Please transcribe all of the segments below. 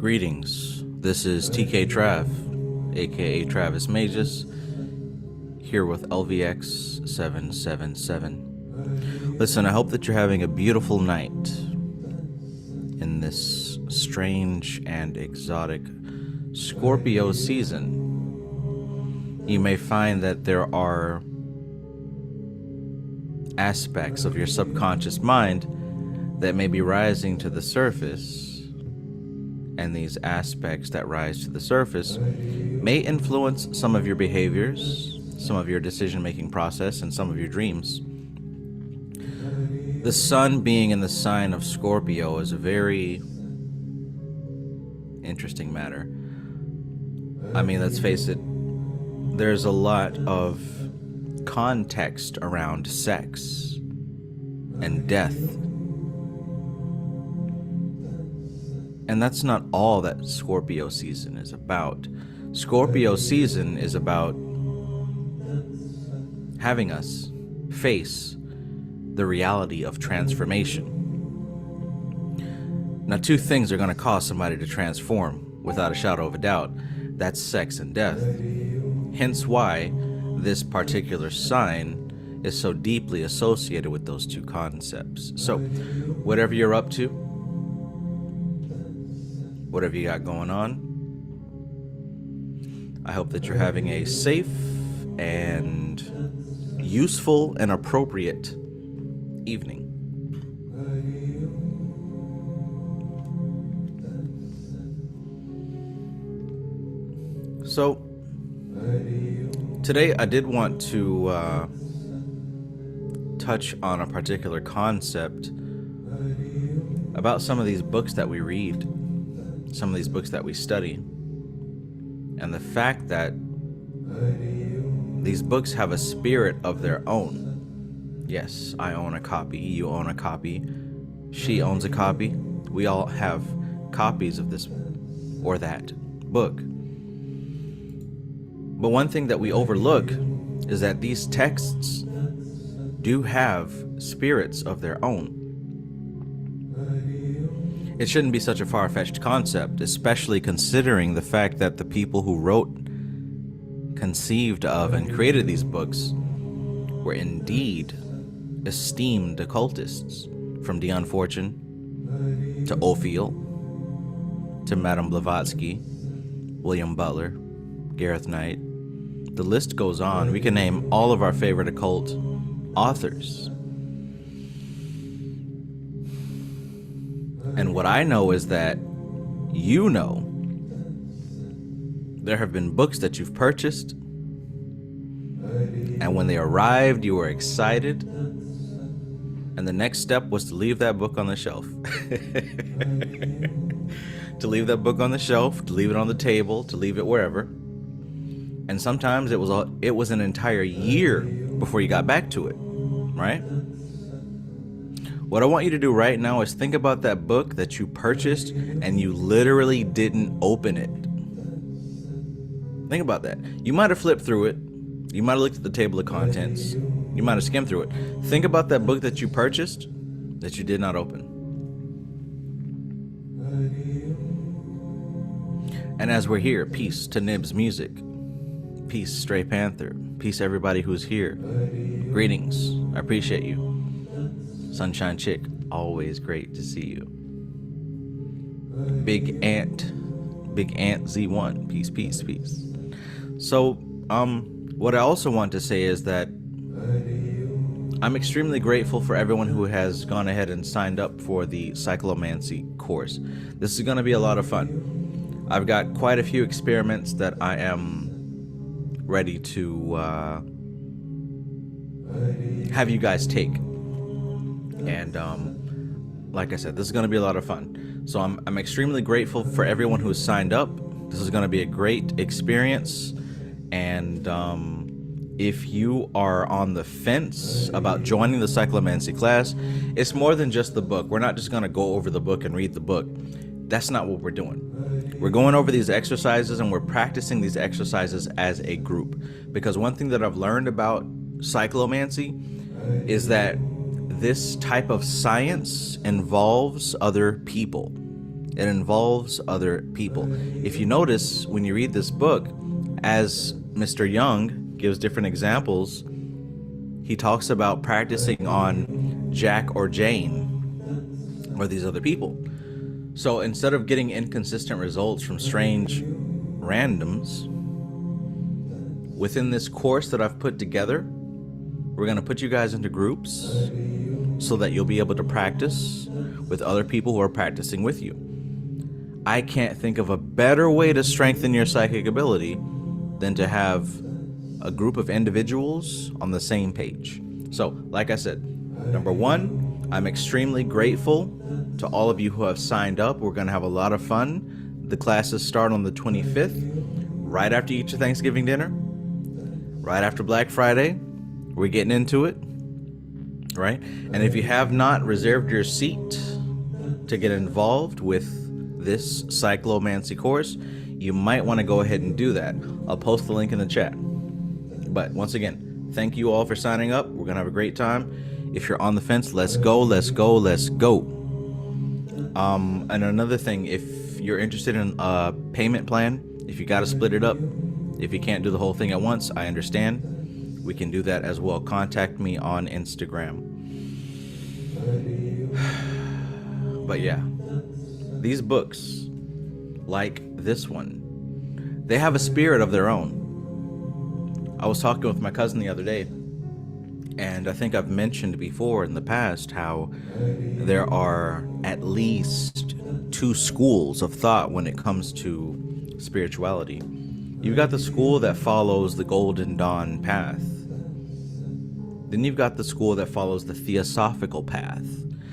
Greetings, this is TK Trav, aka Travis Magus, here with LVX777. Listen, I hope that you're having a beautiful night in this strange and exotic Scorpio season. You may find that there are aspects of your subconscious mind that may be rising to the surface. And these aspects that rise to the surface may influence some of your behaviors, some of your decision-making process, and some of your dreams. The sun being in the sign of Scorpio is a very interesting matter. I mean, let's face it, there's a lot of context around sex and death. And that's not all that Scorpio season is about. Scorpio season is about having us face the reality of transformation. Now, two things are going to cause somebody to transform without a shadow of a doubt. That's sex and death. Hence why this particular sign is so deeply associated with those two concepts. So, whatever you're up to, whatever you got going on, I hope that you're having a safe and useful and appropriate evening. So, today I did want to touch on a particular concept about some of these books that we read, some of these books that we study, and the fact that these books have a spirit of their own. Yes, I own a copy, you own a copy, she owns a copy. We all have copies of this or that book. But one thing that we overlook is that these texts do have spirits of their own. It shouldn't be such a far-fetched concept, especially considering the fact that the people who wrote, conceived of, and created these books were indeed esteemed occultists, from Dion Fortune to Ophiel to Madame Blavatsky, William Butler, Gareth Knight. The list goes on. We can name all of our favorite occult authors. And what I know is that there have been books that you've purchased, and when they arrived, you were excited, and the next step was to leave that book on the shelf. To leave that book on the shelf, to leave it on the table, to leave it wherever. And sometimes it was an entire year before you got back to it, right? What I want you to do right now is think about that book that you purchased and you literally didn't open it. Think about that. You might have flipped through it. You might have looked at the table of contents. You might have skimmed through it. Think about that book that you purchased that you did not open. And as we're here, peace to Nibs Music. Peace, Stray Panther. Peace, everybody who's here. Greetings. I appreciate you. Sunshine Chick, always great to see you. Big Ant Z1, peace, peace, peace. So, what I also want to say is that I'm extremely grateful for everyone who has gone ahead and signed up for the Cyclomancy course. This is going to be a lot of fun. I've got quite a few experiments that I am ready to have you guys take. And like I said, this is going to be a lot of fun. So I'm extremely grateful for everyone who has signed up. This is going to be a great experience. And if you are on the fence about joining the Cyclomancy class, it's more than just the book. We're not just going to go over the book and read the book. That's not what we're doing. We're going over these exercises and we're practicing these exercises as a group. Because one thing that I've learned about Cyclomancy is that this type of science involves other people. It involves other people. If you notice, when you read this book, as Mr. Young gives different examples, he talks about practicing on Jack or Jane or these other people. So instead of getting inconsistent results from strange randoms, within this course that I've put together, we're going to put you guys into groups so that you'll be able to practice with other people who are practicing with you. I can't think of a better way to strengthen your psychic ability than to have a group of individuals on the same page. So, like I said, number one, I'm extremely grateful to all of you who have signed up. We're going to have a lot of fun. The classes start on the 25th, right after you eat your Thanksgiving dinner, right after Black Friday. We're getting into it, right? And if you have not reserved your seat to get involved with this Cyclomancy course, you might want to go ahead and do that. I'll post the link in the chat. But once again, thank you all for signing up. We're going to have a great time. If you're on the fence, let's go, let's go, let's go. And another thing, if you're interested in a payment plan, if you got to split it up, if you can't do the whole thing at once, I understand. We can do that as well. Contact me on Instagram. But yeah, these books, like this one, they have a spirit of their own. I was talking with my cousin the other day, and I think I've mentioned before in the past how there are at least 2 schools of thought when it comes to spirituality. You've got the school that follows the Golden Dawn path. Then you've got the school that follows the Theosophical path.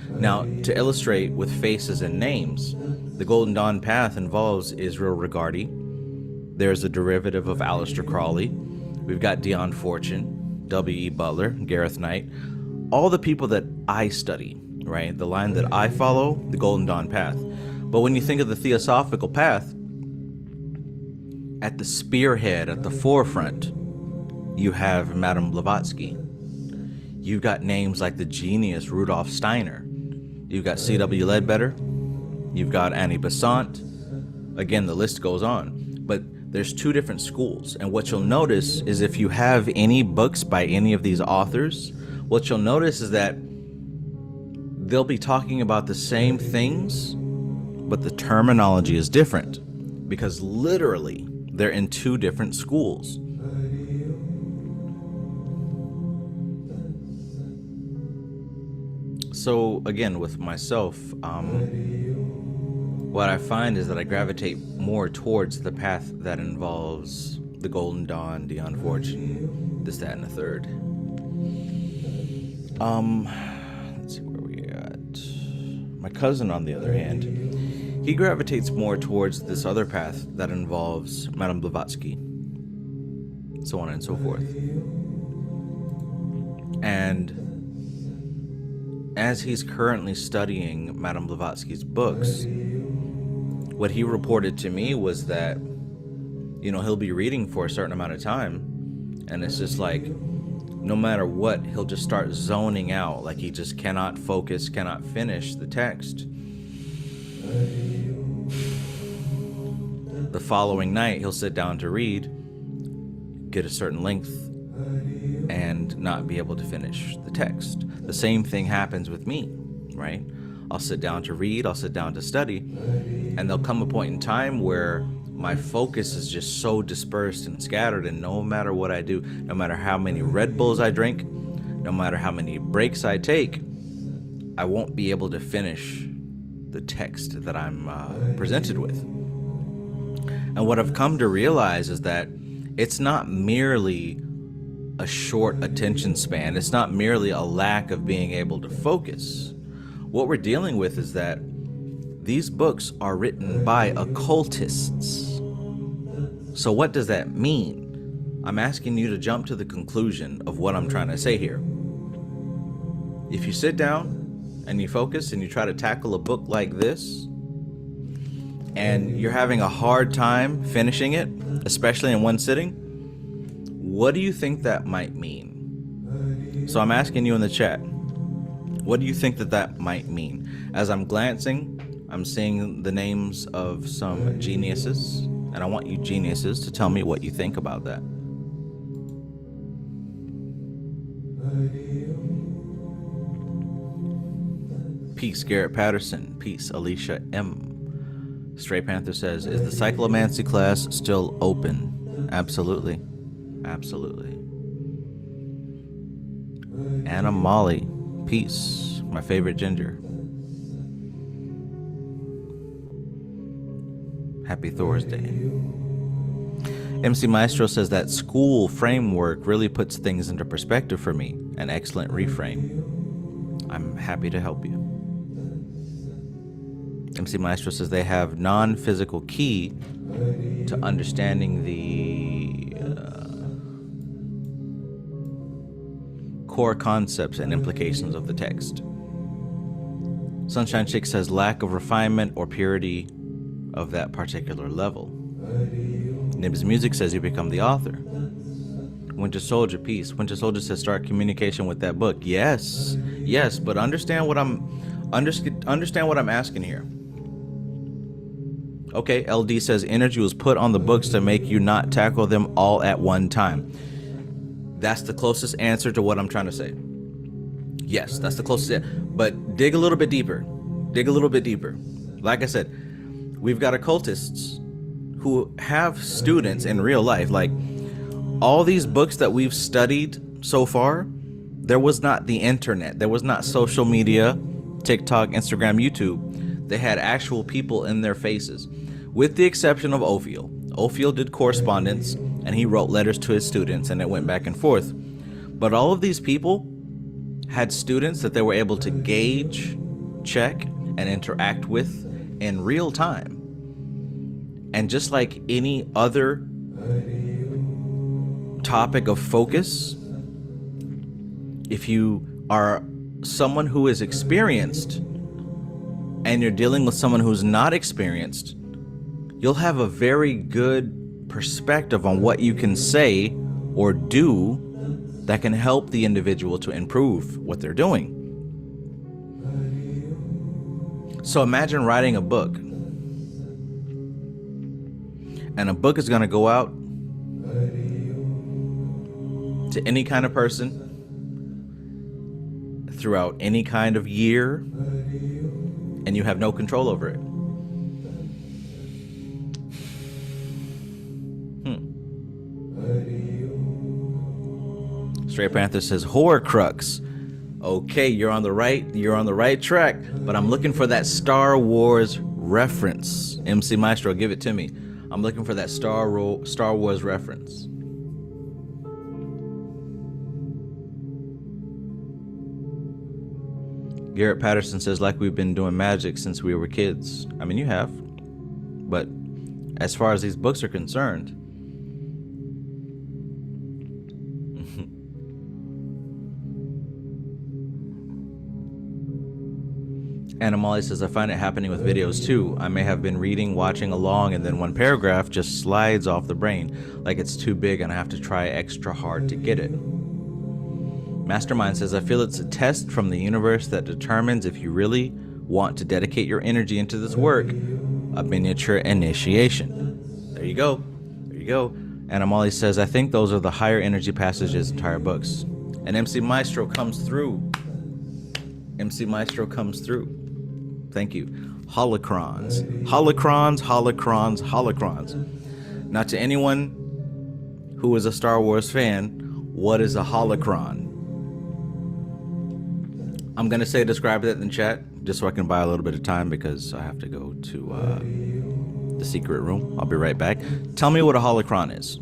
Now, to illustrate with faces and names, the Golden Dawn path involves Israel Regardie. There's a derivative of Aleister Crowley. We've got Dion Fortune, W.E. Butler, Gareth Knight, all the people that I study, right? The line that I follow, the Golden Dawn path. But when you think of the Theosophical path, at the spearhead, at the forefront, you have Madame Blavatsky. You've got names like the genius Rudolf Steiner. You've got C.W. Ledbetter. You've got Annie Besant. Again, the list goes on. But there's 2 different schools. And what you'll notice is if you have any books by any of these authors, what you'll notice is that they'll be talking about the same things, but the terminology is different. Because literally, they're in 2 different schools. So again, with myself, what I find is that I gravitate more towards the path that involves the Golden Dawn, Dion Fortune, this, that, and the third. Let's see where we at. My cousin, on the other hand, he gravitates more towards this other path that involves Madame Blavatsky, so on and so forth. And as he's currently studying Madame Blavatsky's books, what he reported to me was that, you know, he'll be reading for a certain amount of time, and it's just like, no matter what, he'll just start zoning out, like he just cannot focus, cannot finish the text. The following night, he'll sit down to read, get a certain length, and not be able to finish the text. The same thing happens with me, right? I'll sit down to read, I'll sit down to study, and there'll come a point in time where my focus is just so dispersed and scattered, and no matter what I do, no matter how many Red Bulls I drink, no matter how many breaks I take, I won't be able to finish the text that I'm presented with. And what I've come to realize is that it's not merely a short attention span. It's not merely a lack of being able to focus. What we're dealing with is that these books are written by occultists. So what does that mean? I'm asking you to jump to the conclusion of what I'm trying to say here. If you sit down and you focus and you try to tackle a book like this, and you're having a hard time finishing it, especially in one sitting, what do you think that might mean? So I'm asking you in the chat, what do you think that might mean? As I'm glancing I'm seeing the names of some geniuses, and I want you geniuses to tell me what you think about that. Peace, Garrett Patterson. Peace, Alicia M. Stray Panther says, is the Cyclomancy class still open? Absolutely. Absolutely. Anna Molly. Peace. My favorite ginger. Happy Thursday. MC Maestro says that school framework really puts things into perspective for me. An excellent reframe. I'm happy to help you. MC Maestro says they have non-physical key to understanding the core concepts and implications of the text. Sunshine Chick says lack of refinement or purity of that particular level. Nibs Music says you become the author. Winter Soldier, peace. Winter Soldier says start communication with that book. Yes, yes, but understand what I'm asking here. Okay, LD says energy was put on the books to make you not tackle them all at one time. That's the closest answer to what I'm trying to say. Yes, that's the closest. But dig a little bit deeper. Dig a little bit deeper. Like I said, we've got occultists who have students in real life. Like all these books that we've studied so far, there was not the internet. There was not social media, TikTok, Instagram, YouTube. They had actual people in their faces, with the exception of Ophiel. Ophiel did correspondence and he wrote letters to his students and it went back and forth. But all of these people had students that they were able to gauge, check, and interact with in real time. And just like any other topic of focus, if you are someone who is experienced and you're dealing with someone who's not experienced, you'll have a very good perspective on what you can say or do that can help the individual to improve what they're doing. So imagine writing a book, and a book is going to go out to any kind of person throughout any kind of year, and you have no control over it. Stray Panther says Horcrux. Okay, you're on the right track, but I'm looking for that Star Wars reference. MC Maestro, give it to me. I'm looking for that Star Wars reference. Garrett Patterson says, like we've been doing magic since we were kids. I mean, you have. But as far as these books are concerned, Anna Molly says, I find it happening with videos too. I may have been reading, watching along, and then one paragraph just slides off the brain like it's too big and I have to try extra hard to get it. Mastermind says, I feel it's a test from the universe that determines if you really want to dedicate your energy into this work. A miniature initiation. There you go. There you go. Anna Molly says, I think those are the higher energy passages in entire books. And MC Maestro comes through. MC Maestro comes through. Thank you. Holocrons. Holocrons, holocrons, holocrons. Now, to anyone who is a Star Wars fan, what is a holocron? I'm going to say describe that in the chat, just so I can buy a little bit of time because I have to go to the secret room. I'll be right back. Tell me what a holocron is.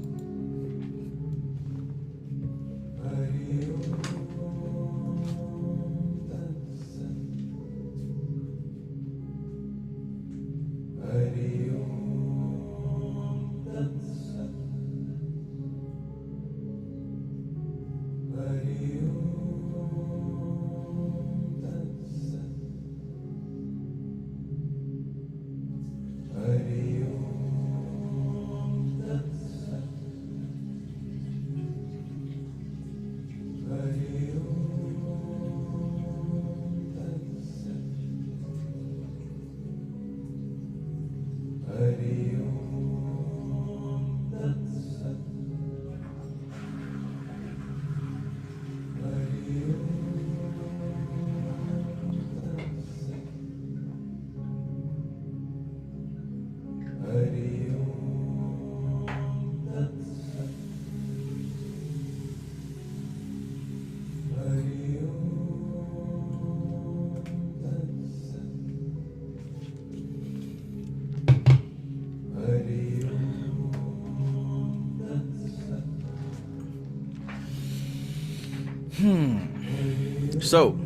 So,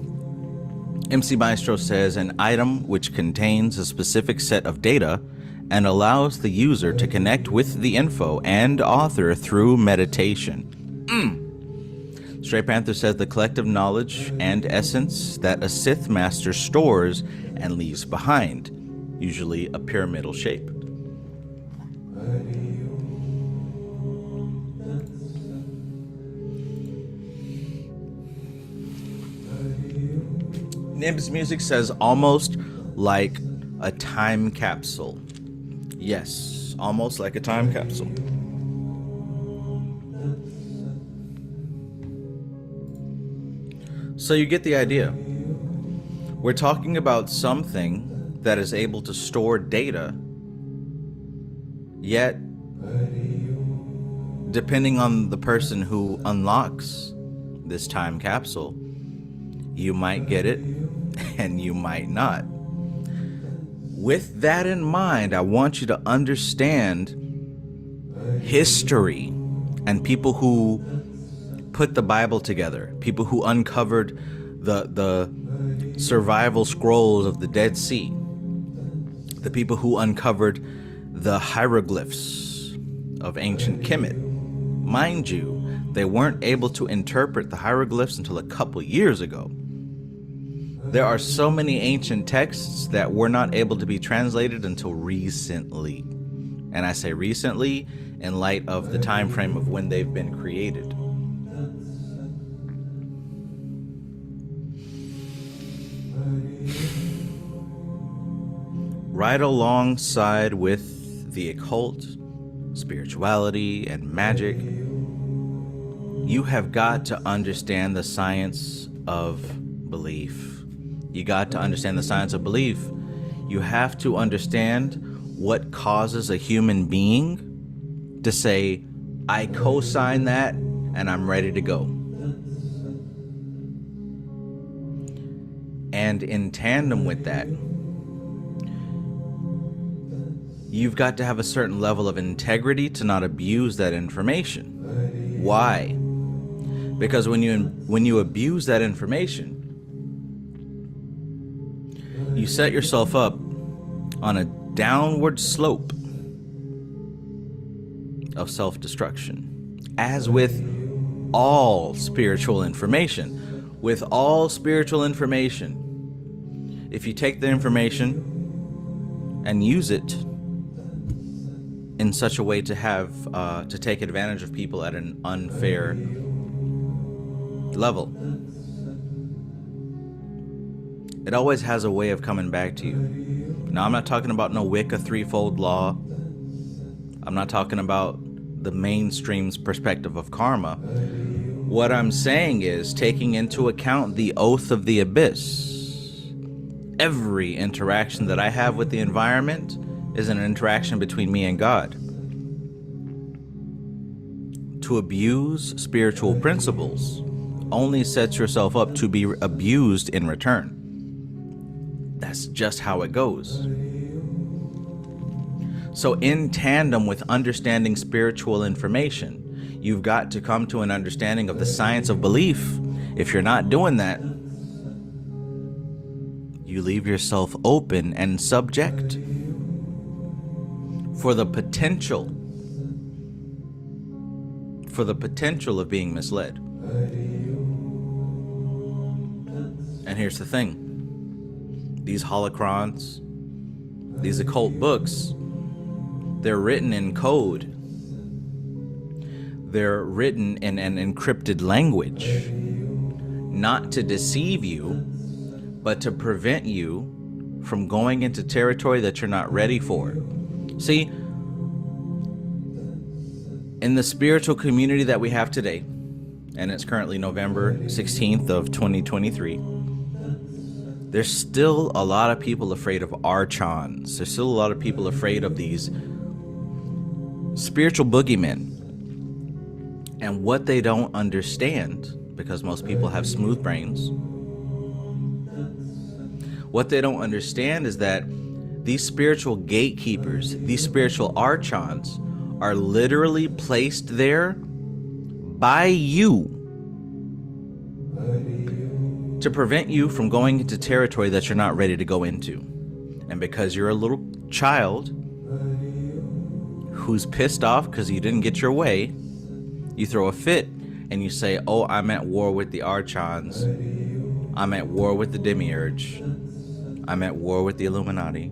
MC Maestro says an item which contains a specific set of data and allows the user to connect with the info and author through meditation. Stray Panther says the collective knowledge and essence that a Sith Master stores and leaves behind, usually a pyramidal shape. Nibs Music says almost like a time capsule. Yes, almost like a time capsule. So you get the idea. We're talking about something that is able to store data, yet, depending on the person who unlocks this time capsule, you might get it and you might not. With that in mind, I want you to understand history and people who put the Bible together, people who uncovered the survival scrolls of the Dead Sea, the people who uncovered the hieroglyphs of ancient Kemet. Mind you, they weren't able to interpret the hieroglyphs until a couple years ago. There are so many ancient texts that were not able to be translated until recently. And I say recently in light of the time frame of when they've been created. Right alongside with the occult, spirituality, and magic, you have got to understand the science of belief. You got to understand the science of belief. You have to understand what causes a human being to say, I co-sign that and I'm ready to go. And in tandem with that, you've got to have a certain level of integrity to not abuse that information. Why? Because when you abuse that information, you set yourself up on a downward slope of self-destruction. As with all spiritual information, if you take the information and use it in such a way to have to take advantage of people at an unfair level, it always has a way of coming back to you. Now, I'm not talking about no Wicca threefold law. I'm not talking about the mainstream's perspective of karma. What I'm saying is taking into account the oath of the abyss. Every interaction that I have with the environment is an interaction between me and God. To abuse spiritual principles only sets yourself up to be abused in return. That's just how it goes. So in tandem with understanding spiritual information, you've got to come to an understanding of the science of belief. If you're not doing that, you leave yourself open and subject for the potential of being misled. And here's the thing. These holocrons, these occult books, they're written in code. They're written in an encrypted language, not to deceive you, but to prevent you from going into territory that you're not ready for. See, in the spiritual community that we have today, and it's currently November 16th of 2023, there's still a lot of people afraid of archons. There's still a lot of people afraid of these spiritual boogeymen. And what they don't understand, because most people have smooth brains, what they don't understand is that these spiritual gatekeepers, these spiritual archons, are literally placed there by you to prevent you from going into territory that you're not ready to go into. And because you're a little child who's pissed off because you didn't get your way, you throw a fit and you say, oh, I'm at war with the Archons. I'm at war with the Demiurge. I'm at war with the Illuminati.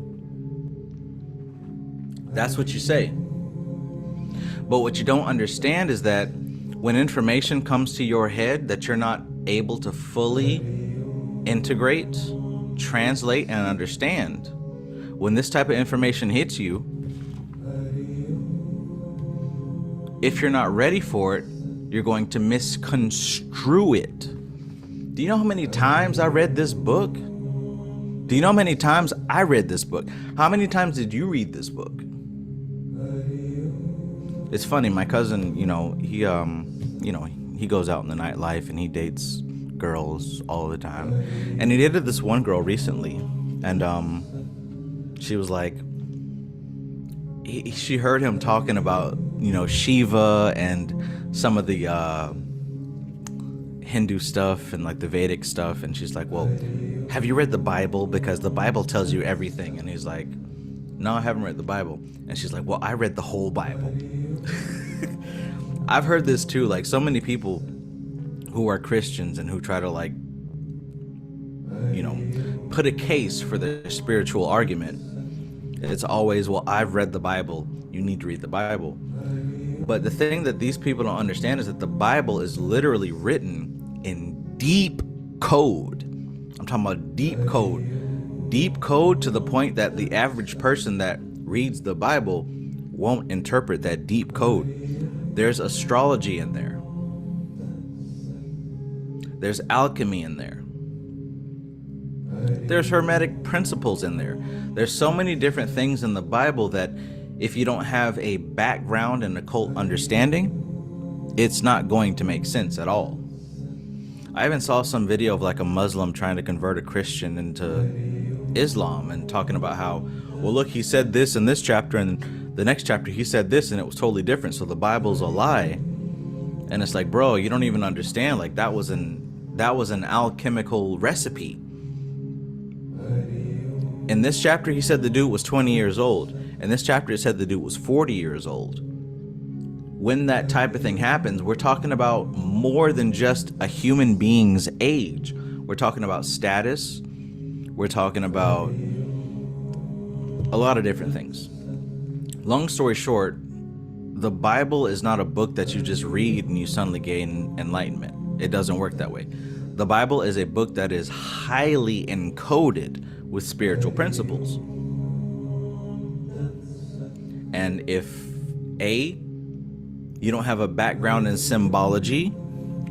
That's what you say. But what you don't understand is that when information comes to your head that you're not able to fully integrate, translate, and understand, when this type of information hits you, if you're not ready for it, you're going to misconstrue it. Do you know how many times I read this book? Do you know how many times I read this book? How many times did you read this book? It's funny, my cousin, he goes out in the nightlife and he dates girls all the time. And he dated this one girl recently, and she was like, she heard him talking about, Shiva and some of the Hindu stuff and like the Vedic stuff, and she's like, well, have you read the Bible? Because the Bible tells you everything. And he's like, no, I haven't read the Bible. And she's like, well, I read the whole Bible. I've heard this too, like so many people who are Christians and who try to like, put a case for their spiritual argument. It's always, well, I've read the Bible, you need to read the Bible. But the thing that these people don't understand is that the Bible is literally written in deep code. I'm talking about deep code. Deep code to the point that the average person that reads the Bible won't interpret that deep code. There's astrology in there. There's alchemy in there. There's hermetic principles in there. There's so many different things in the Bible that if you don't have a background in occult understanding, it's not going to make sense at all. I even saw some video of like a Muslim trying to convert a Christian into Islam and talking about how, well, look, he said this in this chapter, and the next chapter he said this and it was totally different, so the Bible's a lie. And it's like, bro, you don't even understand. Like that was an alchemical recipe. In this chapter, he said the dude was 20 years old. In this chapter, it said the dude was 40 years old. When that type of thing happens, we're talking about more than just a human being's age. We're talking about status. We're talking about a lot of different things. Long story short, the Bible is not a book that you just read and you suddenly gain enlightenment. It doesn't work that way. The Bible is a book that is highly encoded with spiritual principles. And if A, you don't have a background in symbology,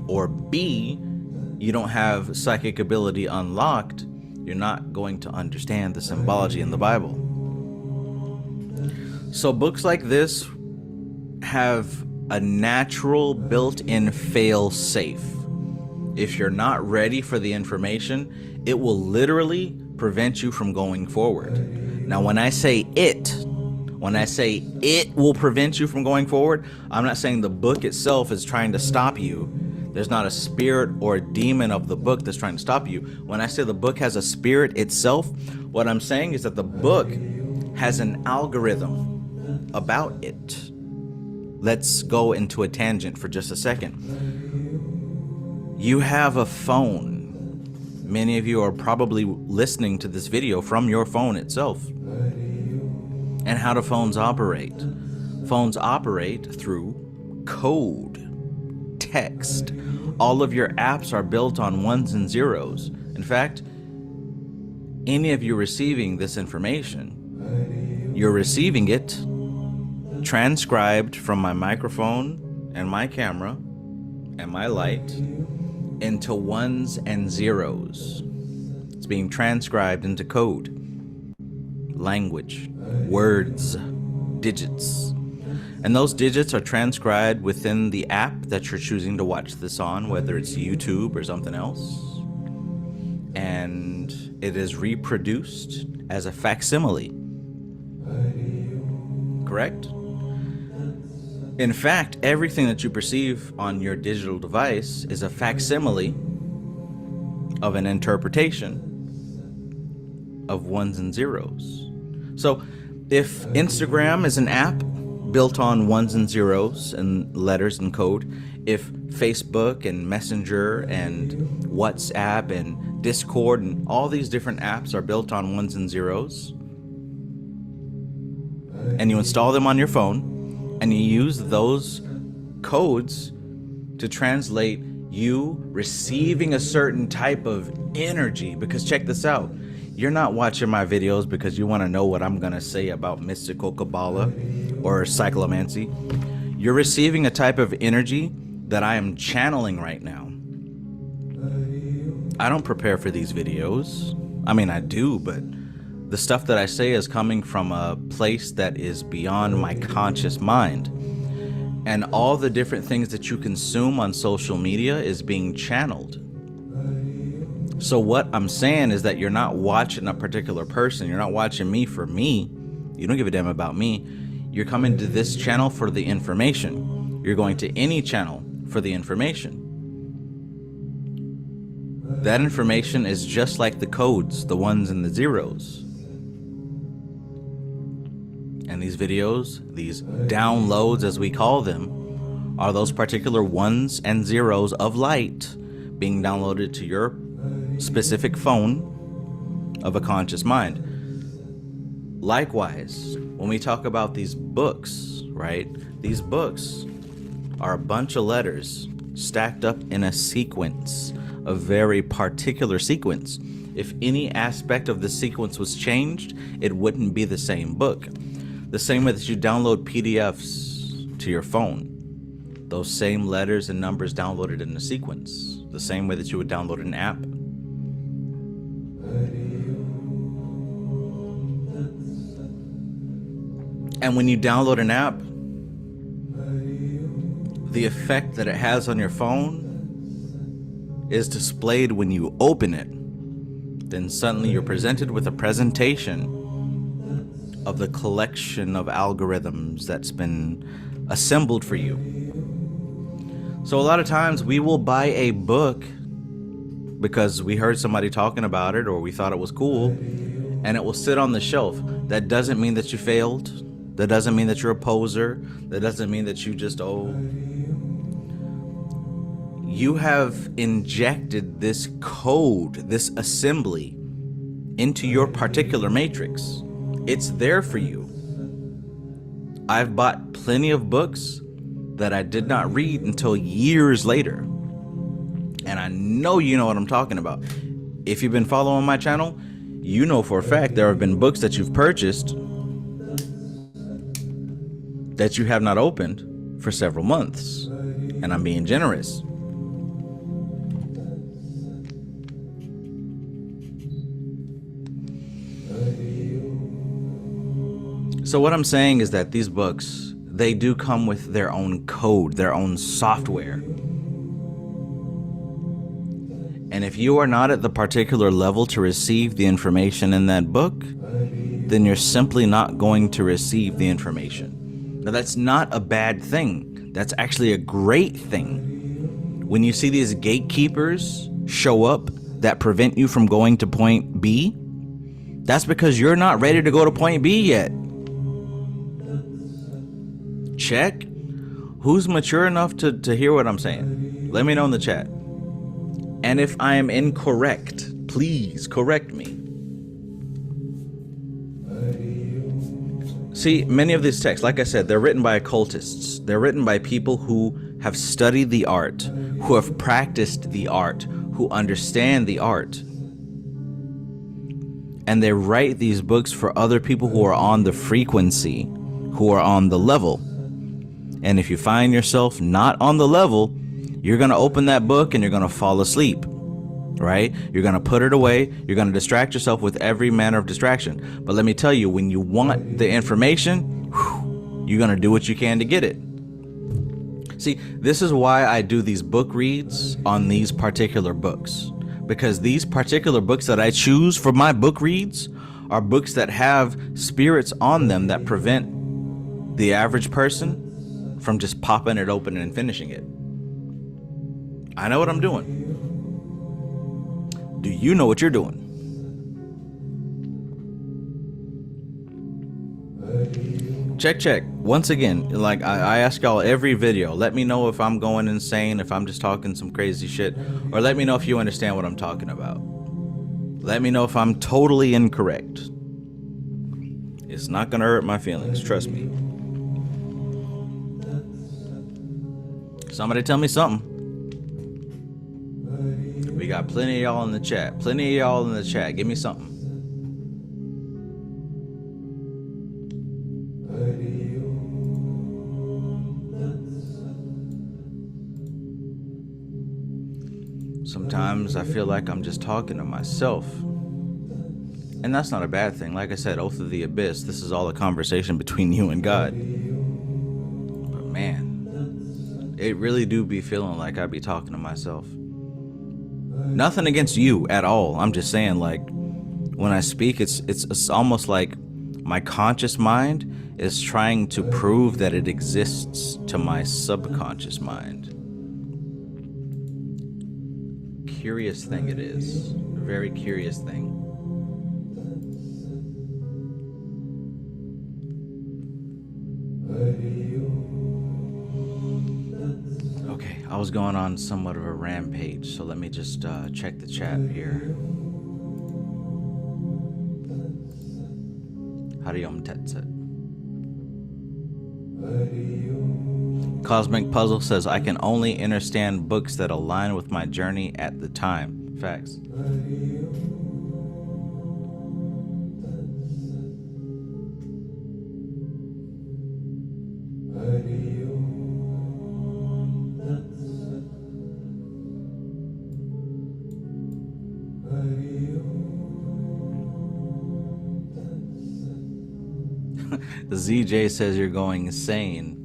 or B, you don't have psychic ability unlocked, you're not going to understand the symbology in the Bible. So books like this have a natural built-in fail-safe. If you're not ready for the information, it will literally prevent you from going forward. Now, when I say it will prevent you from going forward, I'm not saying the book itself is trying to stop you. There's not a spirit or a demon of the book that's trying to stop you. When I say the book has a spirit itself, what I'm saying is that the book has an algorithm about it. Let's go into a tangent for just a second. You have a phone. Many of you are probably listening to this video from your phone itself. And how do phones operate? Phones operate through code, text. All of your apps are built on ones and zeros. In fact, any of you receiving this information, you're receiving it transcribed from my microphone and my camera and my light into ones and zeros. It's being transcribed into code, language, words, digits. And those digits are transcribed within the app that you're choosing to watch this on, whether it's YouTube or something else. And it is reproduced as a facsimile. Correct? In fact, everything that you perceive on your digital device is a facsimile of an interpretation of ones and zeros. So if Instagram is an app built on ones and zeros and letters and code, if Facebook and Messenger and WhatsApp and Discord and all these different apps are built on ones and zeros, and you install them on your phone and you use those codes to translate you receiving a certain type of energy, because check this out, you're not watching my videos because you want to know what I'm going to say about mystical Kabbalah or Cyclomancy. You're receiving a type of energy that I am channeling right now. I don't prepare for these videos. I mean, I do, but the stuff that I say is coming from a place that is beyond my conscious mind. And all the different things that you consume on social media is being channeled. So what I'm saying is that you're not watching a particular person. You're not watching me for me. You don't give a damn about me. You're coming to this channel for the information. You're going to any channel for the information. That information is just like the codes, the ones and the zeros. And these videos, these downloads as we call them, are those particular ones and zeros of light being downloaded to your specific phone of a conscious mind. Likewise, when we talk about these books, right? These books are a bunch of letters stacked up in a sequence, a very particular sequence. If any aspect of the sequence was changed, it wouldn't be the same book. The same way that you download PDFs to your phone, those same letters and numbers downloaded in a sequence, the same way that you would download an app. And when you download an app, the effect that it has on your phone is displayed when you open it. Then suddenly you're presented with a presentation of the collection of algorithms that's been assembled for you. So a lot of times we will buy a book because we heard somebody talking about it or we thought it was cool, and it will sit on the shelf. That doesn't mean that you failed. That doesn't mean that you're a poser. That doesn't mean that you just, you have injected this code, this assembly into your particular matrix. It's there for you. I've bought plenty of books that I did not read until years later. And I know you know what I'm talking about. If you've been following my channel, you know for a fact there have been books that you've purchased that you have not opened for several months. And I'm being generous. So what I'm saying is that these books, they do come with their own code, their own software. And if you are not at the particular level to receive the information in that book, then you're simply not going to receive the information. Now, that's not a bad thing. That's actually a great thing. When you see these gatekeepers show up that prevent you from going to point B, that's because you're not ready to go to point B yet. Check. Who's mature enough to hear what I'm saying? Let me know in the chat. And if I am incorrect, please correct me. See, many of these texts, like I said, they're written by occultists. They're written by people who have studied the art, who have practiced the art, who understand the art. And they write these books for other people who are on the frequency, who are on the level. And if you find yourself not on the level, you're going to open that book and you're going to fall asleep, right? You're going to put it away. You're going to distract yourself with every manner of distraction. But let me tell you, when you want the information, you're going to do what you can to get it. See, this is why I do these book reads on these particular books, because these particular books that I choose for my book reads are books that have spirits on them that prevent the average person from just popping it open and finishing it. I know what I'm doing. Do you know what you're doing? Check. Once again, like I ask y'all every video, let me know if I'm going insane, if I'm just talking some crazy shit, or let me know if you understand what I'm talking about. Let me know if I'm totally incorrect. It's not gonna hurt my feelings, trust me. Somebody tell me something. We got plenty of y'all in the chat. Give me something. Sometimes I feel like I'm just talking to myself. And that's not a bad thing. Like I said, Oath of the Abyss, this is all a conversation between you and God. But man, it really do be feeling like I be talking to myself. Nothing against you at all. I'm just saying, like, when I speak, it's almost like my conscious mind is trying to prove that it exists to my subconscious mind. Curious thing it is. A very curious thing. Okay, I was going on somewhat of a rampage, so let me just check the chat here. Hariyom Tetset. Cosmic Puzzle says, I can only understand books that align with my journey at the time. Facts. The ZJ says you're going insane.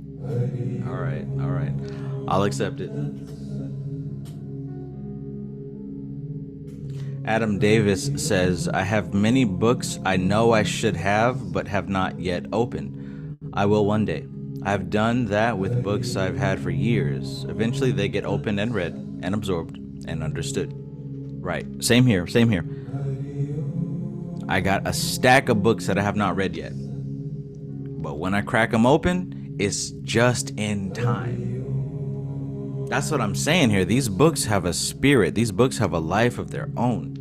All right. I'll accept it. Adam Davis says, I have many books I know I should have, but have not yet opened. I will one day. I've done that with books I've had for years. Eventually they get opened and read and absorbed and understood. Right. Same here. I got a stack of books that I have not read yet. But when I crack them open, it's just in time. That's what I'm saying here. These books have a spirit. These books have a life of their own.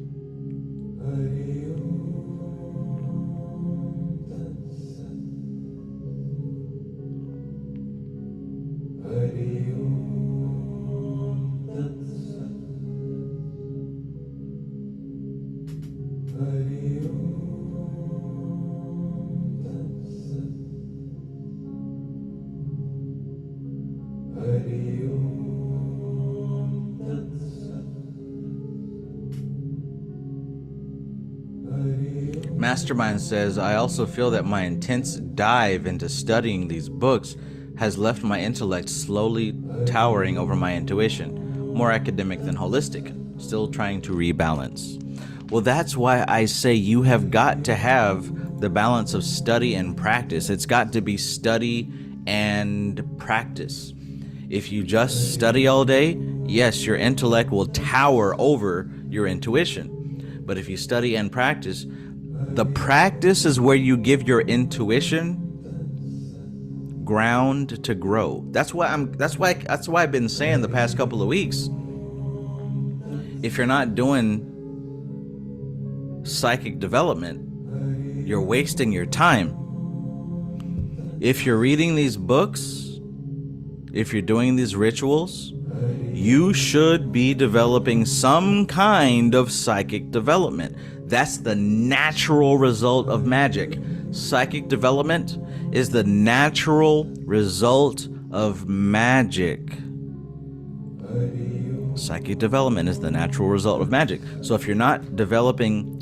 Mastermind says, I also feel that my intense dive into studying these books has left my intellect slowly towering over my intuition, more academic than holistic, still trying to rebalance. Well, that's why I say you have got to have the balance of study and practice. It's got to be study and practice. If you just study all day, yes, your intellect will tower over your intuition. But if you study and practice, the practice is where you give your intuition ground to grow. That's why I've been saying the past couple of weeks, if you're not doing psychic development, you're wasting your time. If you're reading these books, if you're doing these rituals, you should be developing some kind of psychic development. That's the natural result of magic. Psychic development is the natural result of magic. Psychic development is the natural result of magic. So if you're not developing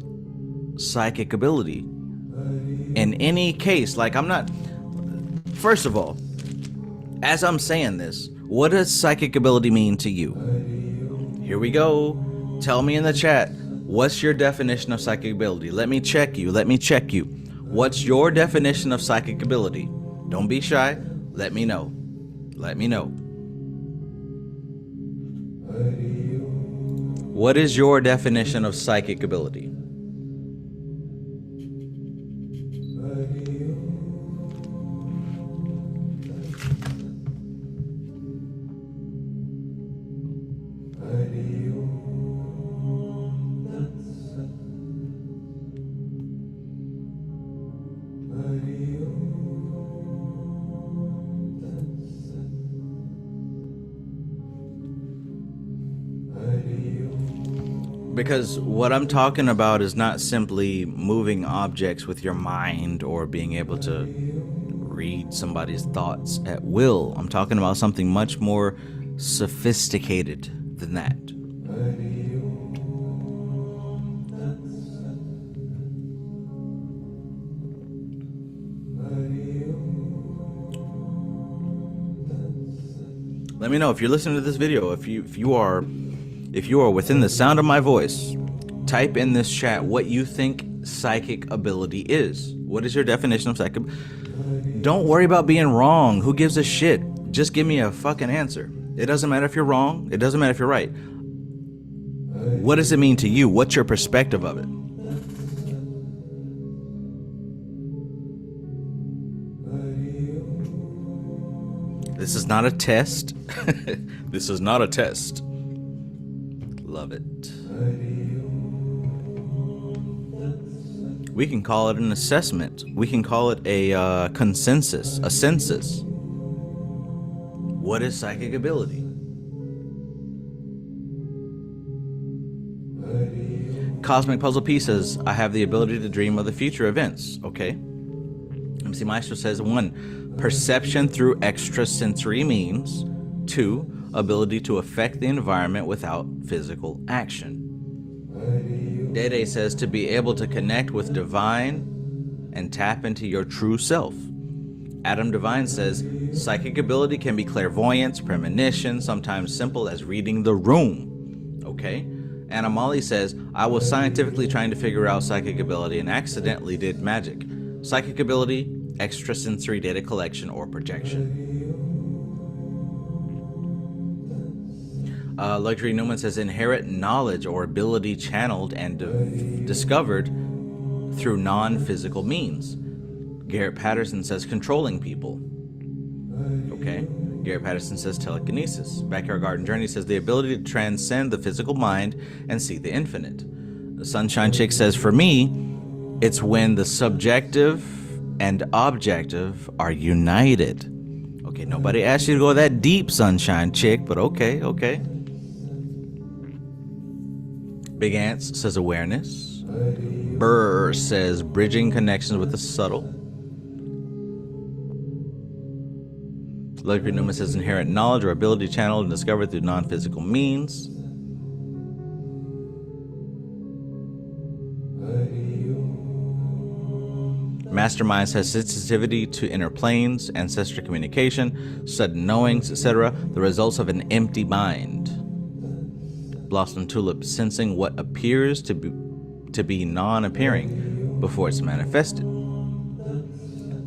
psychic ability, in any case, like first of all, as I'm saying this, what does psychic ability mean to you? Here we go. Tell me in the chat. What's your definition of psychic ability? Let me check you. What's your definition of psychic ability? Don't be shy. Let me know. What is your definition of psychic ability? Because what I'm talking about is not simply moving objects with your mind or being able to read somebody's thoughts at will. I'm talking about something much more sophisticated than that. Let me know if you're listening to this video, if you are within the sound of my voice. Type in this chat what you think psychic ability is. What is your definition of psychic? Don't worry about being wrong. Who gives a shit? Just give me a fucking answer. It doesn't matter if you're wrong. It doesn't matter if you're right. What does it mean to you? What's your perspective of it? This is not a test. This is not a test. Love it. We can call it an assessment. We can call it a consensus, a census. What is psychic ability? Cosmic Puzzle P says, I have the ability to dream of the future events. Okay. MC Maestro says, 1, perception through extrasensory means. 2, ability to affect the environment without physical action. Dede says to be able to connect with divine and tap into your true self. Adam Divine says psychic ability can be clairvoyance, premonition, sometimes simple as reading the room. Okay. Anna Molly says, I was scientifically trying to figure out psychic ability and accidentally did magic. Psychic ability, extrasensory data collection or projection. Luxury Newman says inherent knowledge or ability channeled and discovered through non-physical means. Garrett Patterson says controlling people. Okay. Garrett Patterson says telekinesis. Backyard Garden Journey says the ability to transcend the physical mind and see the infinite. The Sunshine Chick says for me, it's when the subjective and objective are united. Okay, nobody asked you to go that deep, Sunshine Chick, but okay, okay. Big Ants says awareness. Burr says bridging connections with the subtle. Luxury Newman says inherent knowledge or ability channeled and discovered through non-physical means. Mastermind says sensitivity to inner planes, ancestral communication, sudden knowings, etc. The results of an empty mind. Blossom Tulip sensing what appears to be non-appearing before it's manifested.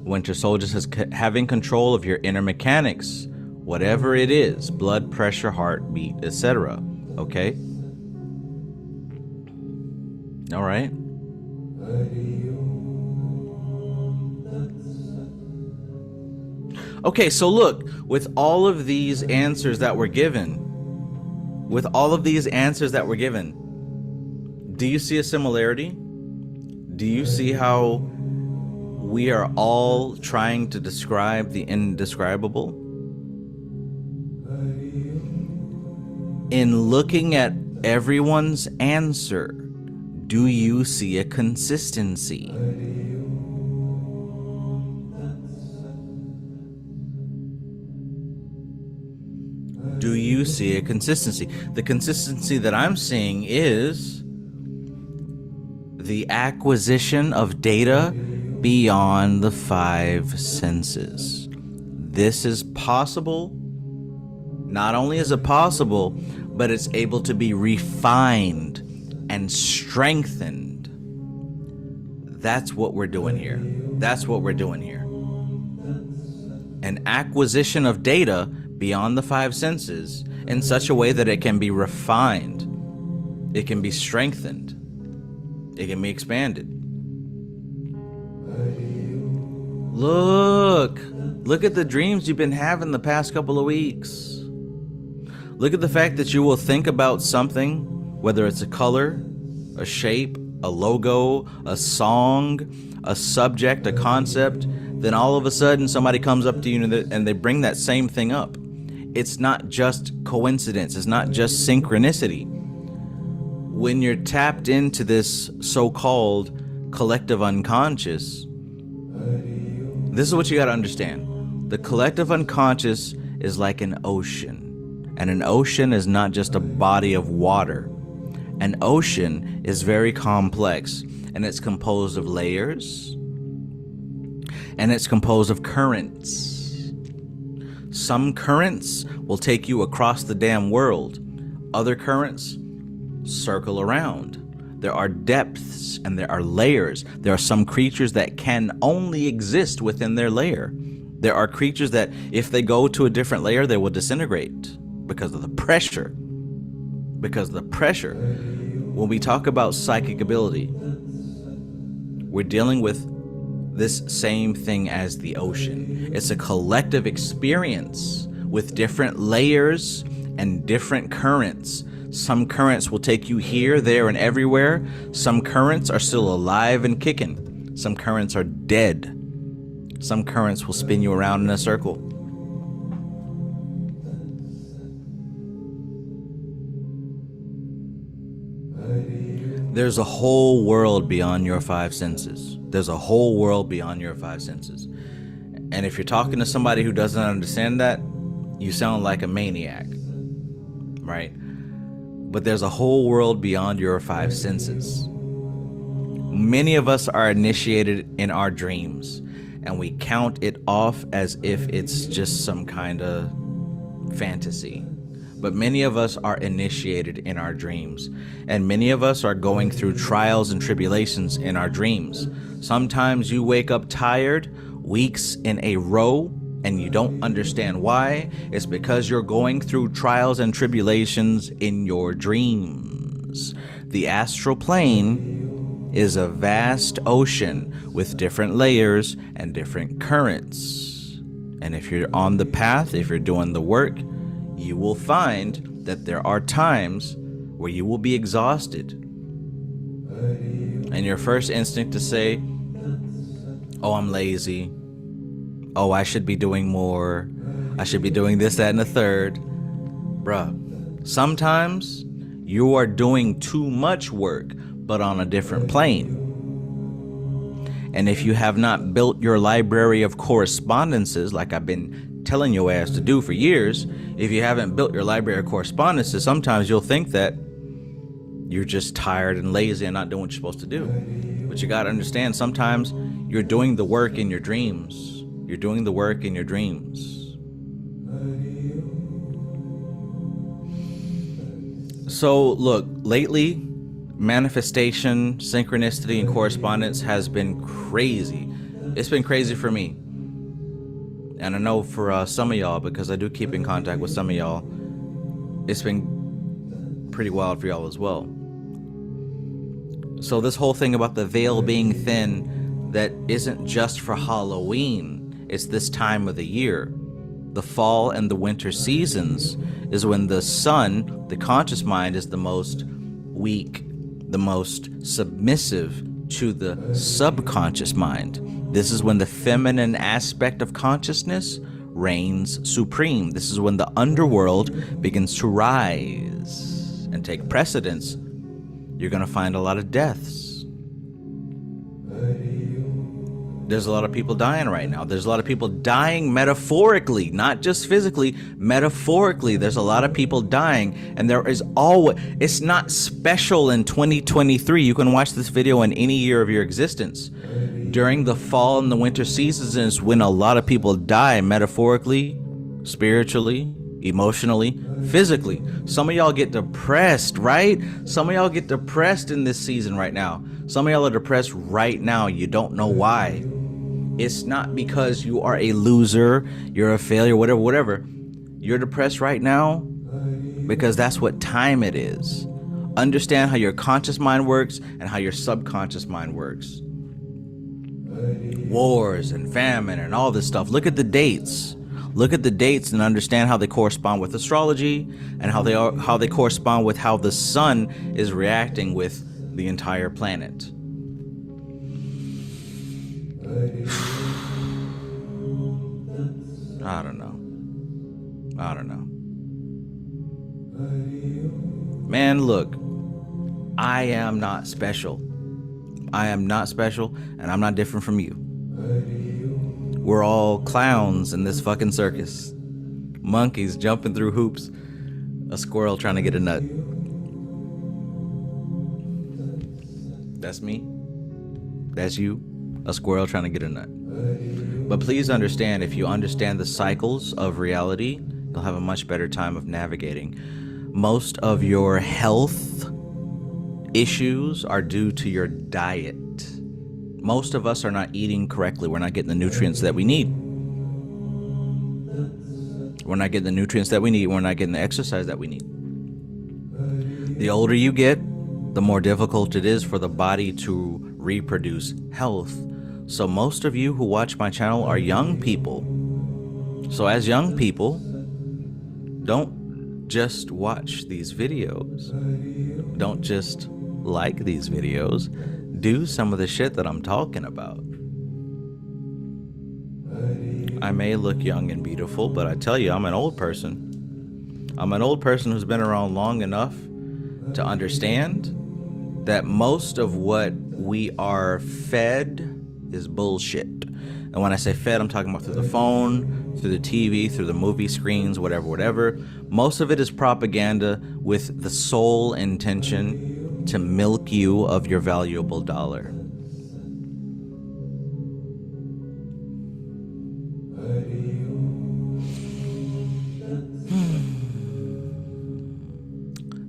Winter Soldier says having control of your inner mechanics, whatever it is, blood pressure, heartbeat, etc. Okay. All right. Okay, so look, with all of these answers that were given, do you see a similarity? Do you see how we are all trying to describe the indescribable? In looking at everyone's answer, do you see a consistency? Do you see a consistency? The consistency that I'm seeing is the acquisition of data beyond the 5 senses. This is possible. Not only is it possible, but it's able to be refined and strengthened. That's what we're doing here. That's what we're doing here. An acquisition of data beyond the 5 senses in such a way that it can be refined It can be strengthened. It can be expanded. Look at the dreams you've been having the past couple of weeks. Look at the fact that you will think about something, whether it's a color, a shape, a logo, a song, a subject, a concept, then all of a sudden somebody comes up to you and they bring that same thing up. It's not just coincidence. It's not just synchronicity. When you're tapped into this so-called collective unconscious, this is what you got to understand. The collective unconscious is like an ocean, and an ocean is not just a body of water. An ocean is very complex, and it's composed of layers, and it's composed of currents. Some currents will take you across the damn world. Other currents circle around. There are depths and there are layers. There are some creatures that can only exist within their layer. There are creatures that if they go to a different layer, they will disintegrate because of the pressure. Because of the pressure. When we talk about psychic ability, we're dealing with this same thing as the ocean. It's a collective experience with different layers and different currents. Some currents will take you here, there, and everywhere. Some currents are still alive and kicking. Some currents are dead. Some currents will spin you around in a circle. There's a whole world beyond your five senses. There's a whole world beyond your five senses. And if you're talking to somebody who doesn't understand that, you sound like a maniac, right? But there's a whole world beyond your five senses. Many of us are initiated in our dreams, and we count it off as if it's just some kind of fantasy. But many of us are initiated in our dreams, and many of us are going through trials and tribulations in our dreams. Sometimes you wake up tired, weeks in a row, and you don't understand why. It's because you're going through trials and tribulations in your dreams. The astral plane is a vast ocean with different layers and different currents. And if you're on the path, if you're doing the work, you will find that there are times where you will be exhausted. And your first instinct to say, oh, I'm lazy. Oh, I should be doing more. I should be doing this, that, and the third. Bruh, sometimes you are doing too much work, but on a different plane. And if you have not built your library of correspondences, like I've been telling your ass to do for years, if you haven't built your library of correspondences, sometimes you'll think that you're just tired and lazy and not doing what you're supposed to do. But you gotta understand, sometimes you're doing the work in your dreams. You're doing the work in your dreams. So look, lately, manifestation, synchronicity, and correspondence has been crazy. It's been crazy for me. And I know for some of y'all, because I do keep in contact with some of y'all, it's been pretty wild for y'all as well. So this whole thing about the veil being thin, that isn't just for Halloween. It's this time of the year. The fall and the winter seasons is when the sun, the conscious mind, is the most weak, the most submissive to the subconscious mind. This is when the feminine aspect of consciousness reigns supreme. This is when the underworld begins to rise and take precedence. You're going to find a lot of deaths. There's a lot of people dying right now. There's a lot of people dying metaphorically, not just physically, metaphorically. There's a lot of people dying, and there is always, it's not special in 2023. You can watch this video in any year of your existence. During the fall and the winter seasons is when a lot of people die metaphorically, spiritually, emotionally, physically. Some of y'all get depressed, right? Some of y'all get depressed in this season right now. Some of y'all are depressed right now. You don't know why. It's not because you are a loser, you're a failure, whatever. You're depressed right now because that's what time it is. Understand how your conscious mind works and how your subconscious mind works. Wars and famine and all this stuff. Look at the dates. Look at the dates and understand how they correspond with astrology and how they correspond with how the sun is reacting with the entire planet. I don't know. Man, look, I am not special. I am not special, and I'm not different from you. We're all clowns in this fucking circus. Monkeys jumping through hoops. A squirrel trying to get a nut. That's me. That's you. A squirrel trying to get a nut. But please understand, if you understand the cycles of reality, you'll have a much better time of navigating. Most of your health issues are due to your diet. Most of us are not eating correctly. We're not getting the nutrients that we need. We're not getting the nutrients that we need. We're not getting the exercise that we need. The older you get, the more difficult it is for the body to reproduce health. So most of you who watch my channel are young people. So as young people, don't just watch these videos. Don't just like these videos. Do some of the shit that I'm talking about. I may look young and beautiful, but I tell you, I'm an old person. I'm an old person who's been around long enough to understand that most of what we are fed is bullshit. And when I say fed, I'm talking about through the phone, through the TV, through the movie screens, whatever. Most of it is propaganda with the sole intention to milk you of your valuable dollar.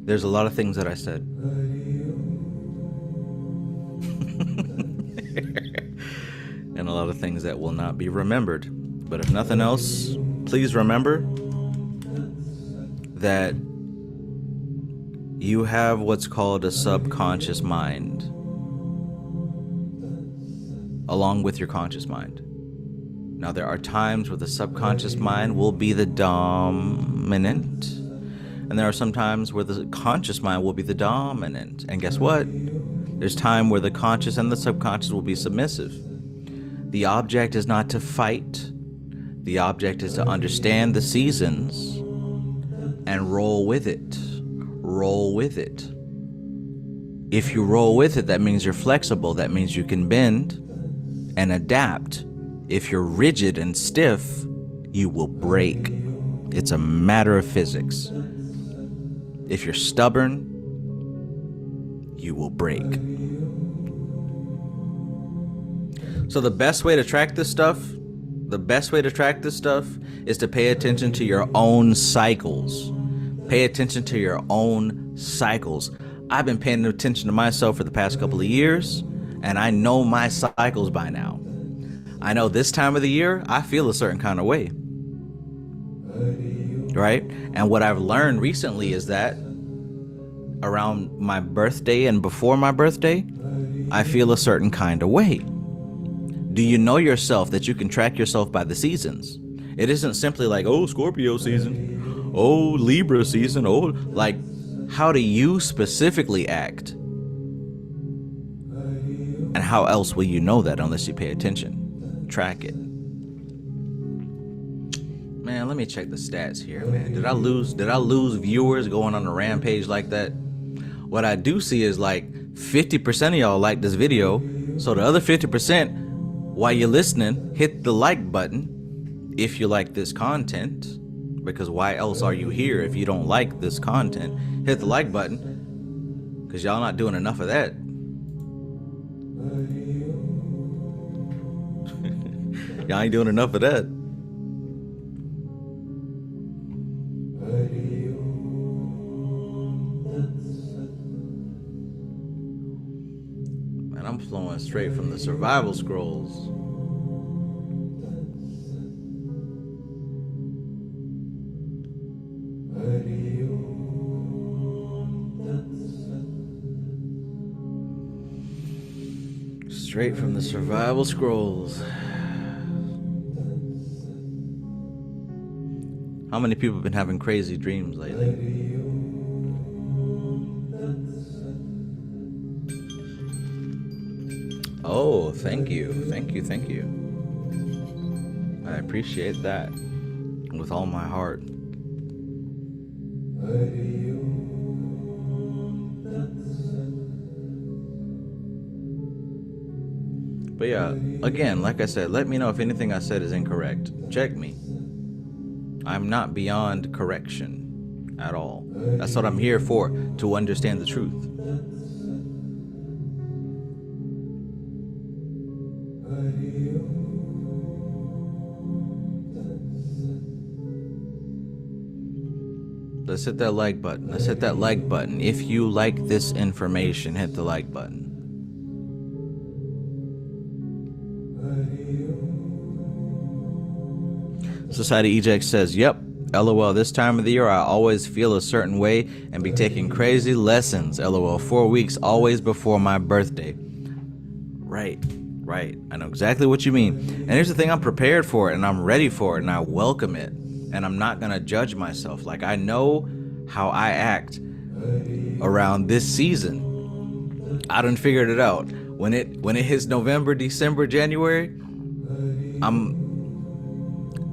There's a lot of things that I said. And a lot of things that will not be remembered. But if nothing else, please remember that you have what's called a subconscious mind, along with your conscious mind. Now, there are times where the subconscious mind will be the dominant, and there are some times where the conscious mind will be the dominant. And guess what? There's time where the conscious and the subconscious will be submissive. The object is not to fight. The object is to understand the seasons and roll with it. Roll with it. If you roll with it, that means you're flexible. That means you can bend and adapt. If you're rigid and stiff, you will break. It's a matter of physics. If you're stubborn, you will break. So the best way to track this stuff, is to pay attention to your own cycles. Pay attention to your own cycles. I've been paying attention to myself for the past couple of years, and I know my cycles by now. I know this time of the year, I feel a certain kind of way. Right? And what I've learned recently is that around my birthday and before my birthday, I feel a certain kind of way. Do you know yourself that you can track yourself by the seasons? It isn't simply like, oh, Scorpio season, oh, Libra season, oh, like, how do you specifically act? And how else will you know that unless you pay attention? Track it. Man, let me check the stats here, man. Did I lose viewers going on a rampage like that? What I do see is like 50% of y'all like this video. So the other 50%, while you're listening, hit the like button if you like this content, because why else are you here if you don't like this content? Hit the like button, because y'all not doing enough of that. Y'all ain't doing enough of that. Man, I'm flowing straight from the survival scrolls. Straight from the survival scrolls. How many people have been having crazy dreams lately? Oh, thank you. Thank you. Thank you. I appreciate that with all my heart. But yeah, again, like I said, let me know if anything I said is incorrect. Check me. I'm not beyond correction at all. That's what I'm here for, to understand the truth. Let's hit that like button. Let's hit that like button. If you like this information, hit the like button. Society Eject says, yep, LOL, this time of the year I always feel a certain way and be taking crazy lessons. LOL, 4 weeks, always before my birthday. Right. I know exactly what you mean. And here's the thing, I'm prepared for it and I'm ready for it and I welcome it. And I'm not going to judge myself. Like, I know how I act around this season. I done figured it out. When it hits November, December, January,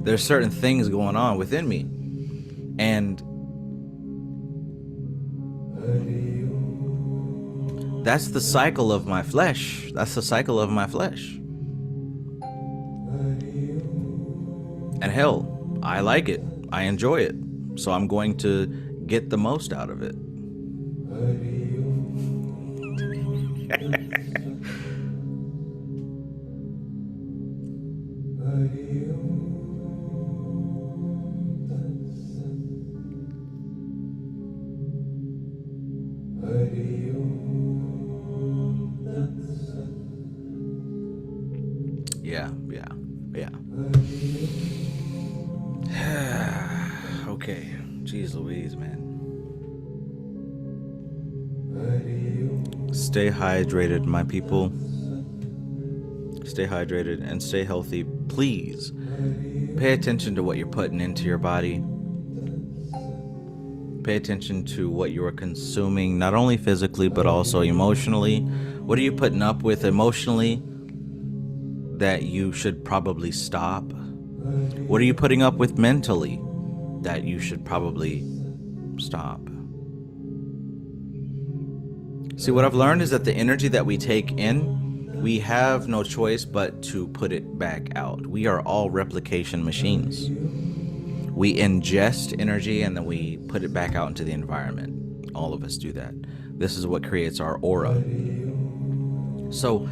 there's certain things going on within me. And that's the cycle of my flesh. That's the cycle of my flesh. And hell, I like it. I enjoy it. So I'm going to get the most out of it. Yeah. Okay. Jeez Louise, man. Stay hydrated, my people. Stay hydrated and stay healthy. Please pay attention to what you're putting into your body. Pay attention to what you are consuming, not only physically, but also emotionally. What are you putting up with emotionally that you should probably stop? What are you putting up with mentally that you should probably stop? See, what I've learned is that the energy that we take in, we have no choice but to put it back out. We are all replication machines. We ingest energy and then we put it back out into the environment. All of us do that. This is what creates our aura. So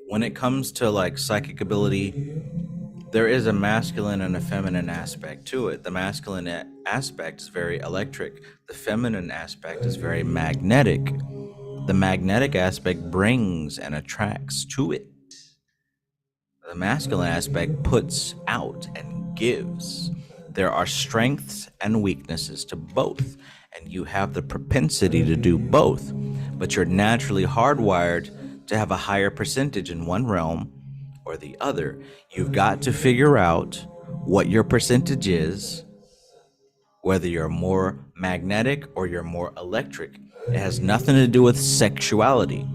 when it comes to like psychic ability, there is a masculine and a feminine aspect to it. The masculine aspect is very electric. The feminine aspect is very magnetic. The magnetic aspect brings and attracts to it. The masculine aspect puts out and gives. There are strengths and weaknesses to both, and you have the propensity to do both, but you're naturally hardwired to have a higher percentage in one realm or the other. You've got to figure out what your percentage is, whether you're more magnetic or you're more electric. It has nothing to do with sexuality.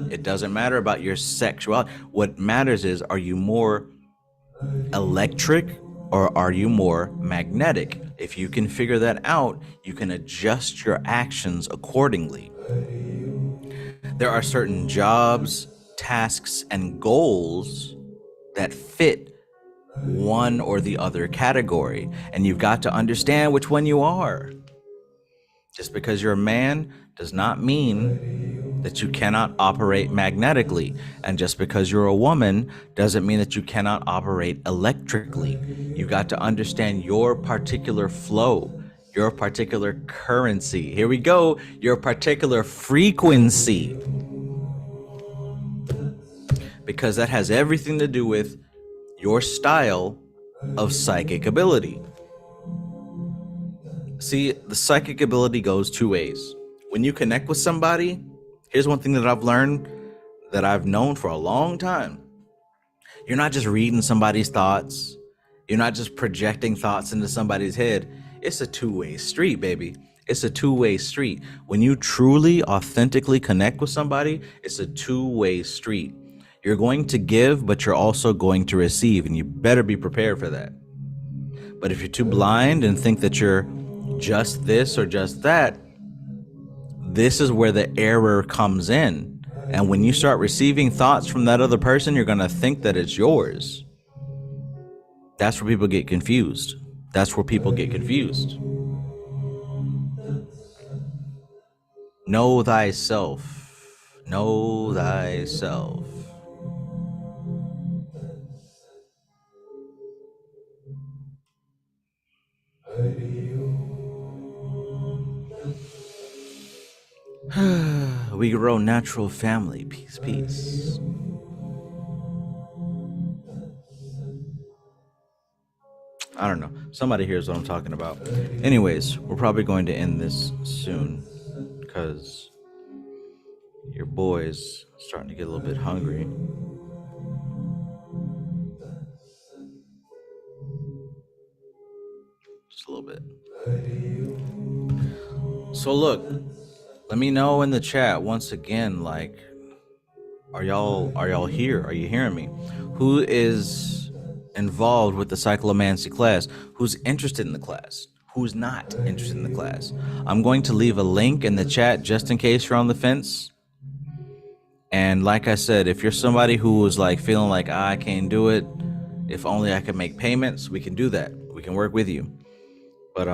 It doesn't matter about your sexuality. What matters is, are you more electric or are you more magnetic? If you can figure that out, you can adjust your actions accordingly. There are certain jobs, tasks, and goals that fit one or the other category, and you've got to understand which one you are. Just because you're a man does not mean that you cannot operate magnetically, and just because you're a woman doesn't mean that you cannot operate electrically. You got to understand your particular flow, your particular currency. Here we go, your particular frequency, because that has everything to do with your style of psychic ability. See, the psychic ability goes two ways. When you connect with somebody, Here's one thing that I've learned that I've known for a long time. You're not just reading somebody's thoughts. You're not just projecting thoughts into somebody's head. It's a two-way street, baby. It's a two-way street. When you truly, authentically connect with somebody, it's a two-way street. You're going to give, but you're also going to receive, and you better be prepared for that. But if you're too blind and think that you're just this or just that, this is where the error comes in. And when you start receiving thoughts from that other person, you're going to think that it's yours. That's where people get confused. That's where people get confused. Know thyself. Know thyself. We grow natural family. Peace, peace. I don't know. Somebody hears what I'm talking about. Anyways, we're probably going to end this soon because your boy's starting to get a little bit hungry. Just a little bit. So look, let me know in the chat once again, like, are y'all here? Are you hearing me? Who is involved with the Cyclomancy class? Who's interested in the class? Who's not interested in the class? I'm going to leave a link in the chat just in case you're on the fence. And like I said, if you're somebody who is like feeling like I can't do it, if only I could make payments, we can do that. We can work with you. But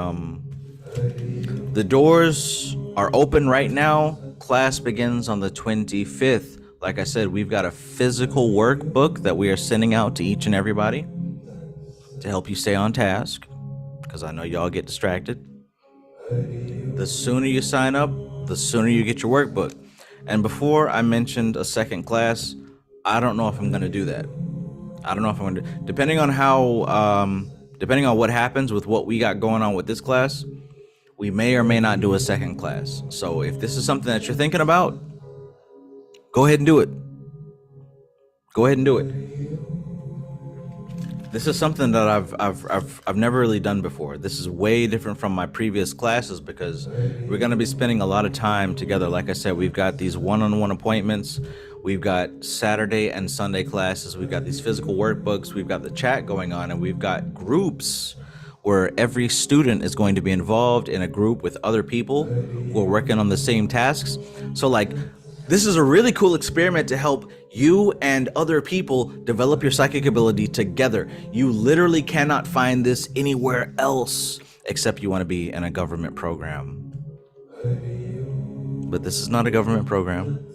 the doors are open right now. Class begins on the 25th. Like I said, we've got a physical workbook that we are sending out to each and everybody to help you stay on task, because I know y'all get distracted. The sooner you sign up, the sooner you get your workbook. And before I mentioned a second class, I don't know if I'm going to do that. I don't know if I'm going to, depending on what happens with what we got going on with this class, we may or may not do a second class. So if this is something that you're thinking about, go ahead and do it. Go ahead and do it. This is something that I've never really done before. This is way different from my previous classes because we're going to be spending a lot of time together. Like I said, we've got these one-on-one appointments. We've got Saturday and Sunday classes. We've got these physical workbooks. We've got the chat going on, and we've got groups where every student is going to be involved in a group with other people who are working on the same tasks. So like, this is a really cool experiment to help you and other people develop your psychic ability together. You literally cannot find this anywhere else except you want to be in a government program. But this is not a government program.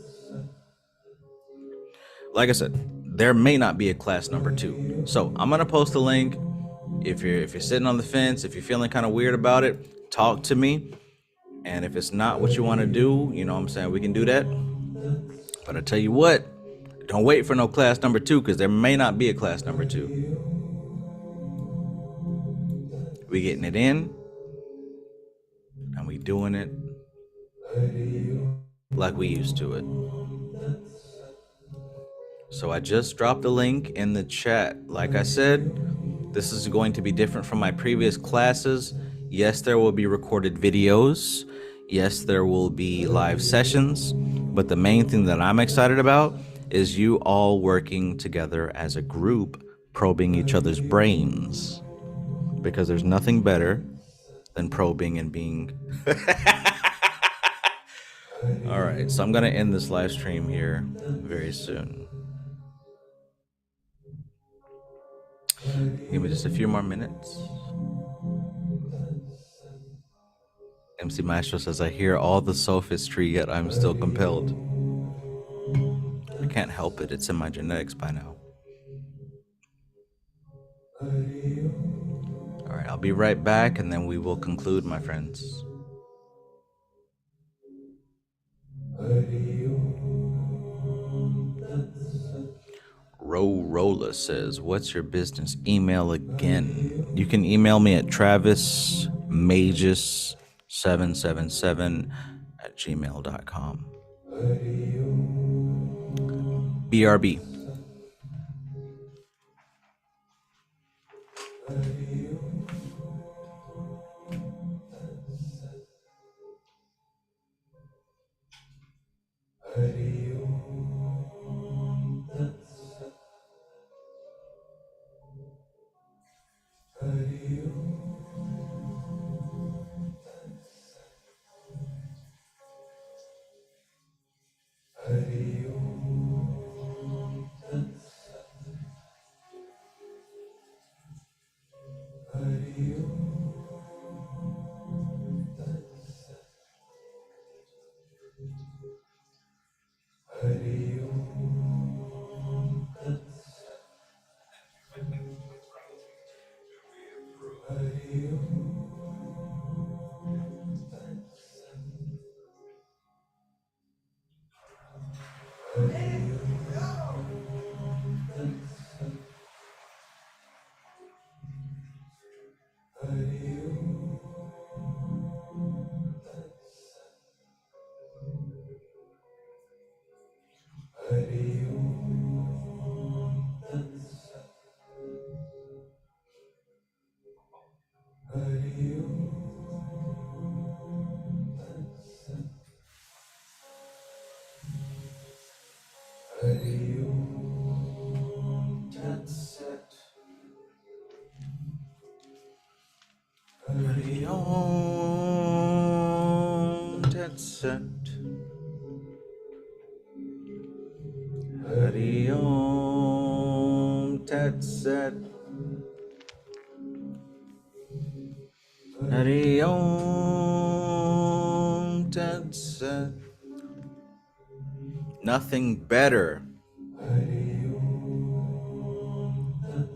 Like I said, there may not be a class number 2. So I'm gonna post a link. If you're sitting on the fence, if you're feeling kind of weird about it, talk to me. And if it's not what you want to do, you know what I'm saying, we can do that. But I tell you what, don't wait for no class number 2, because there may not be a class number 2. We getting it in, and we doing it like we used to it. So I just dropped a link in the chat. Like I said, this is going to be different from my previous classes. Yes, there will be recorded videos. Yes, there will be live sessions. But the main thing that I'm excited about is you all working together as a group, probing each other's brains. Because there's nothing better than probing and being... All right, so I'm going to end this live stream here very soon. Give me just a few more minutes. MC Maestro says, I hear all the sophistry, yet I'm still compelled. I can't help it. It's in my genetics by now. All right, I'll be right back, and then we will conclude, my friends. Rolla says, what's your business email again? You can email me at travismagus777@gmail.com. BRB. Hari Om Tat Sat. Hari Om Tat Sat. Hari Om Tat Sat. Nothing better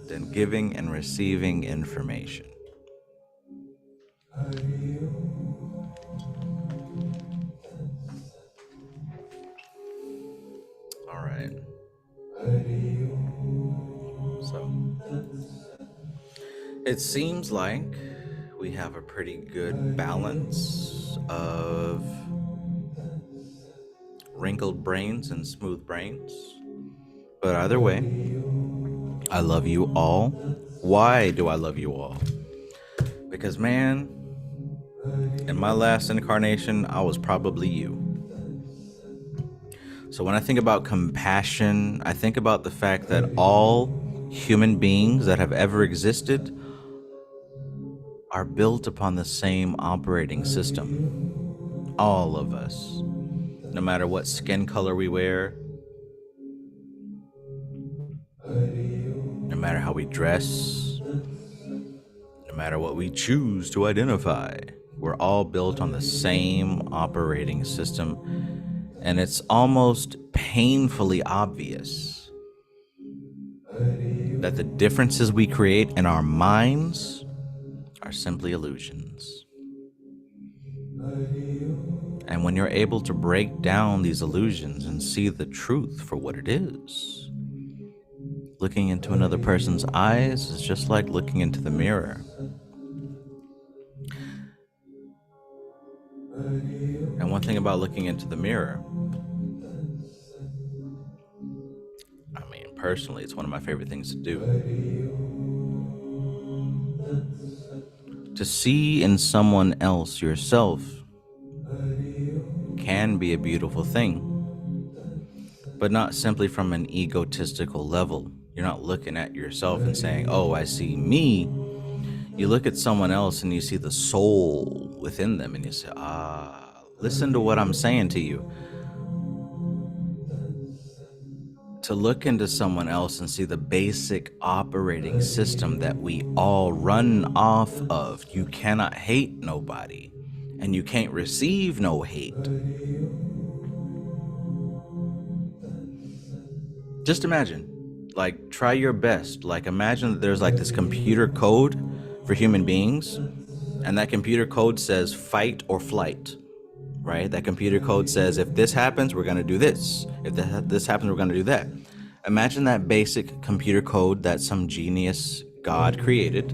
than giving and receiving information. All right. So, it seems like we have a pretty good balance of wrinkled brains and smooth brains. But either way, I love you all. Why do I love you all? Because, man, in my last incarnation, I was probably you. So when I think about compassion, I think about the fact that all human beings that have ever existed are built upon the same operating system. All of us. No matter what skin color we wear, no matter how we dress, no matter what we choose to identify, we're all built on the same operating system. And it's almost painfully obvious that the differences we create in our minds are simply illusions. And when you're able to break down these illusions and see the truth for what it is, looking into another person's eyes is just like looking into the mirror. And one thing about looking into the mirror, I mean, personally, it's one of my favorite things to do. To see in someone else yourself can be a beautiful thing, but not simply from an egotistical level. You're not looking at yourself and saying, oh, I see me. You look at someone else and you see the soul within them and you say, listen to what I'm saying to you. To look into someone else and see the basic operating system that we all run off of. You cannot hate nobody, and you can't receive no hate. Just imagine, like, try your best. Like, imagine that there's like this computer code for human beings, and that computer code says fight or flight. Right? That computer code says, if this happens, we're going to do this. If this happens, we're going to do that. Imagine that basic computer code that some genius God created.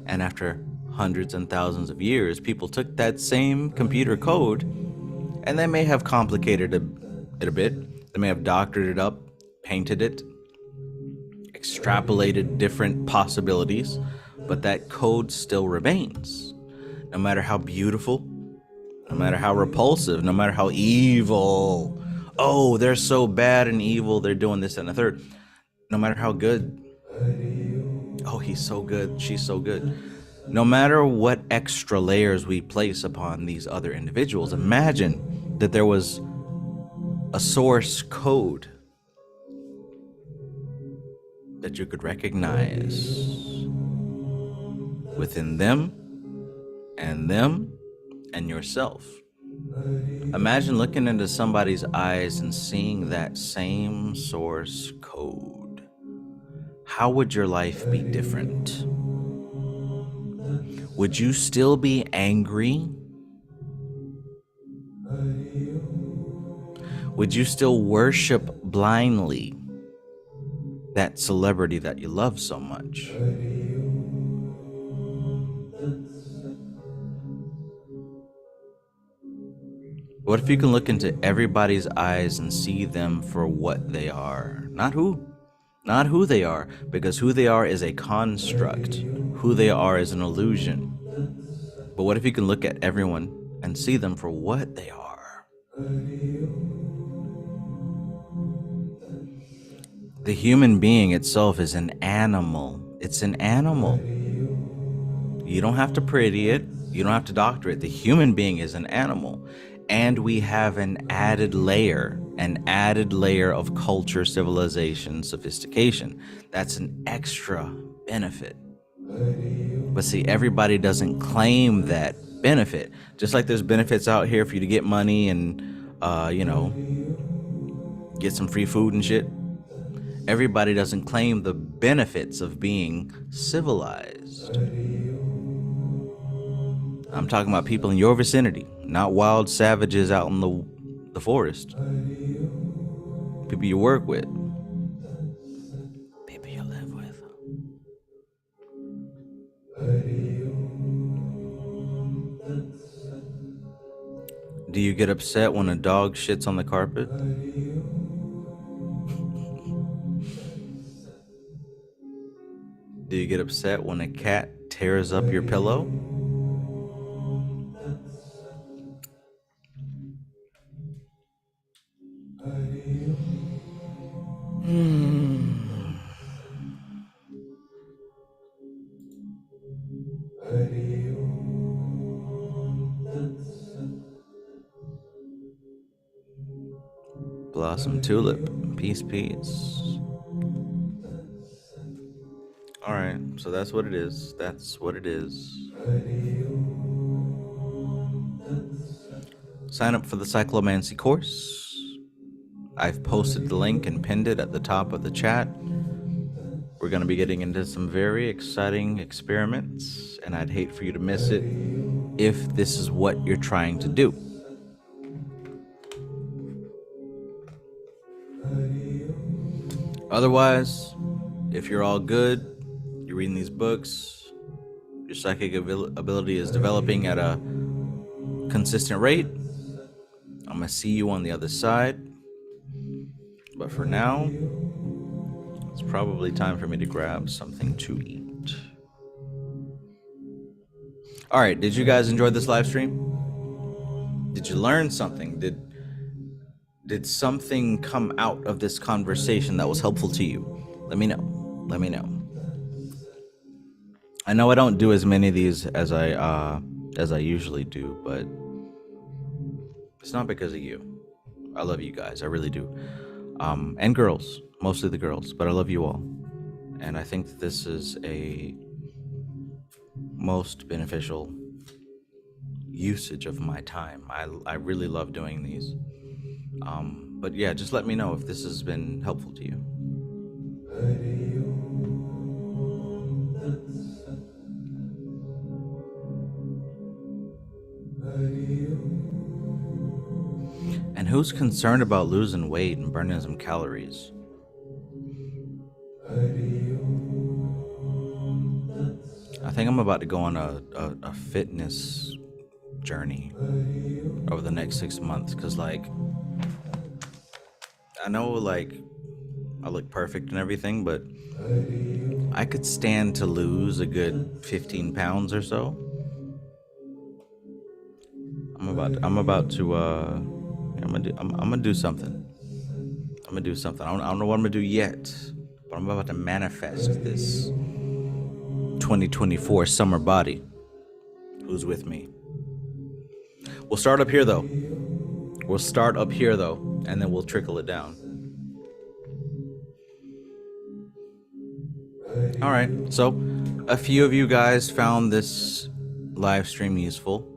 And after hundreds and thousands of years, people took that same computer code And they may have complicated it a bit. They may have doctored it up, painted it, extrapolated different possibilities, but that code still remains. No matter how beautiful, no matter how repulsive, no matter how evil. Oh, they're so bad and evil, they're doing this and the third. No matter how good. Oh, he's so good, she's so good. No matter what extra layers we place upon these other individuals, imagine that there was a source code that you could recognize within them and yourself. Imagine looking into somebody's eyes and seeing that same source code. How would your life be different? Would you still be angry? Would you still worship blindly that celebrity that you love so much? What if you can look into everybody's eyes and see them for what they are? Not who they are, because who they are is a construct. Who they are is an illusion. But what if you can look at everyone and see them for what they are? The human being itself is an animal. It's an animal. You don't have to pretty it. You don't have to doctor it. The human being is an animal. And we have an added layer of culture, civilization, sophistication. That's an extra benefit. But see, everybody doesn't claim that benefit. Just like there's benefits out here for you to get money and, get some free food and shit. Everybody doesn't claim the benefits of being civilized. I'm talking about people in your vicinity, not wild savages out in the forest. People you work with. People you live with. Do you get upset when a dog shits on the carpet? Do you get upset when a cat tears up your pillow? Blossom tulip. Peace, peace. Alright, so that's what it is. That's what it is. Sign up for the Cyclomancy course. I've posted the link and pinned it at the top of the chat. We're going to be getting into some very exciting experiments, and I'd hate for you to miss it if this is what you're trying to do. Otherwise, if you're all good, you're reading these books, your psychic ability is developing at a consistent rate, I'm going to see you on the other side. But for now, it's probably time for me to grab something to eat. All right, did you guys enjoy this live stream? Did you learn something? Did something come out of this conversation that was helpful to you? Let me know. Let me know. I know I don't do as many of these as I usually do, but it's not because of you. I love you guys. I really do. And girls, mostly the girls, but I love you all. And I think this is a most beneficial usage of my time. I really love doing these. But yeah, just let me know if this has been helpful to you. And who's concerned about losing weight and burning some calories? I think I'm about to go on a fitness journey over the next 6 months, because like I know like I look perfect and everything, but I could stand to lose a good 15 pounds or so. I'm gonna do something. I'm gonna do something. I don't know what I'm gonna do yet, but I'm about to manifest this 2024 summer body. Who's with me? We'll start up here though. And then we'll trickle it down. All right. So, a few of you guys found this live stream useful,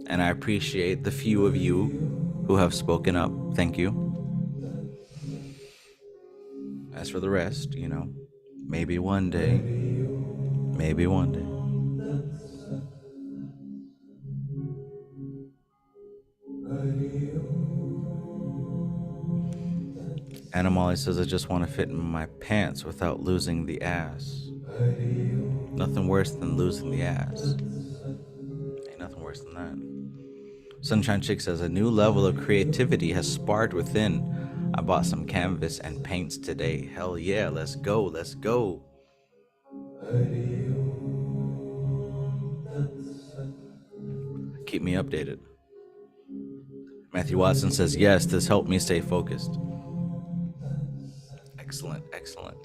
and I appreciate the few of you who have spoken up. Thank you. As for the rest, you know, maybe one day. Maybe one day. Anna Molly says, I just want to fit in my pants without losing the ass. Nothing worse than losing the ass. Ain't nothing worse than that. Sunshine Chick says, a new level of creativity has sparked within. I bought some canvas and paints today. Hell yeah, let's go, let's go. Keep me updated. Matthew Watson says, yes, this helped me stay focused. Excellent, excellent.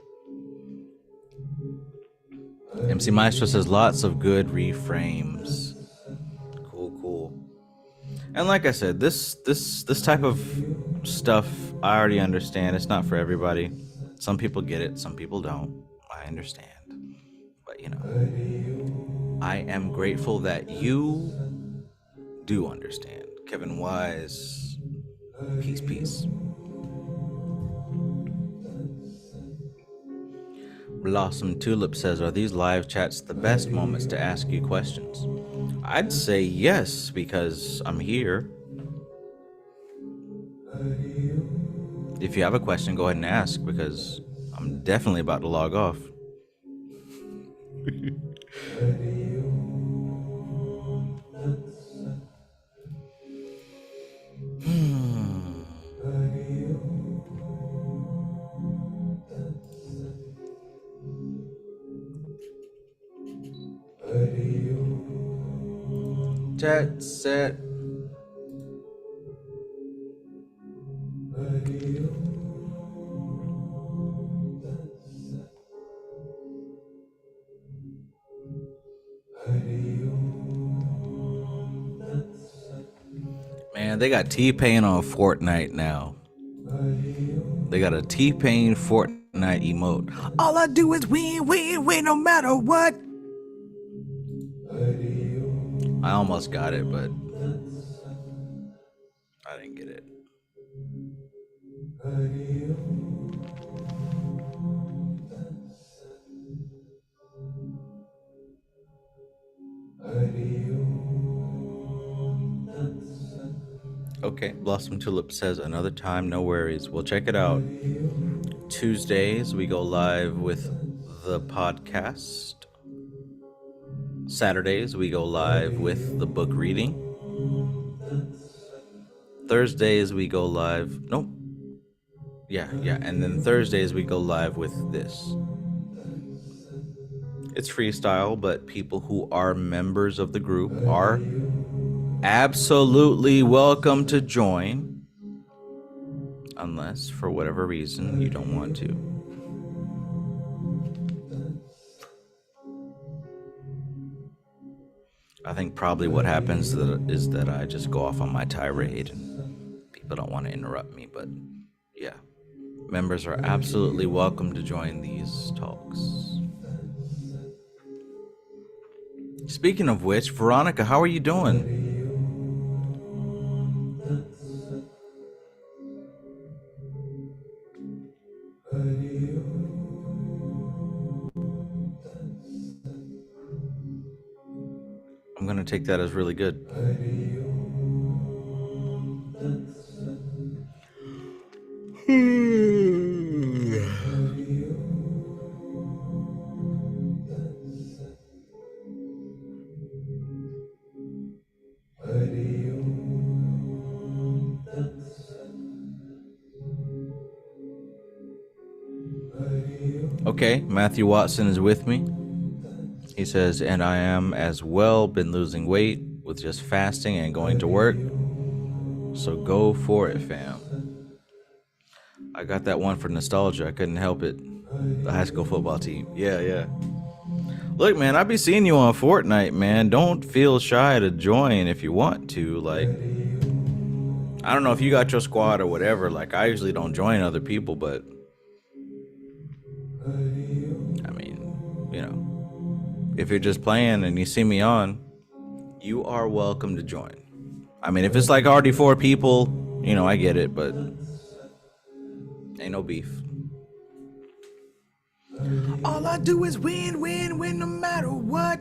MC Maestro says, lots of good reframes. Cool, cool. And like I said, this type of stuff, I already understand. It's not for everybody. Some people get it, some people don't. I understand. But, you know, I am grateful that you do understand. Kevin Wise, peace, peace. Blossom Tulip says, are these live chats the best moments to ask you questions? I'd say yes, because I'm here. If you have a question, go ahead and ask, because I'm definitely about to log off. Jet set. Man, they got T-Pain on Fortnite now. They got a T-Pain Fortnite emote. All I do is win, win, win, no matter what. I almost got it, but I didn't get it. Okay, Blossom Tulip says, another time, no worries. We'll check it out. Tuesdays, we go live with the podcast. Saturdays, we go live with the book reading. Thursdays, we go live. Nope. Yeah. And then Thursdays, we go live with this. It's freestyle, but people who are members of the group are absolutely welcome to join, unless for whatever reason you don't want to. I think probably what happens is that I just go off on my tirade and people don't want to interrupt me, but yeah, members are absolutely welcome to join these talks. Speaking of which, Veronica, how are you doing? I'm gonna take that as really good. Okay, Matthew Watson is with me. He says, and I am as well been losing weight with just fasting and going to work. So go for it, fam. I got that one for nostalgia. I couldn't help it. The high school football team. Yeah. Look, man, I be seeing you on Fortnite, man. Don't feel shy to join if you want to. Like, I don't know if you got your squad or whatever. Like, I usually don't join other people, but I mean, you know, if you're just playing and you see me on, you are welcome to join. I mean, if it's like already 4 people, you know, I get it, but ain't no beef. All I do is win no matter what.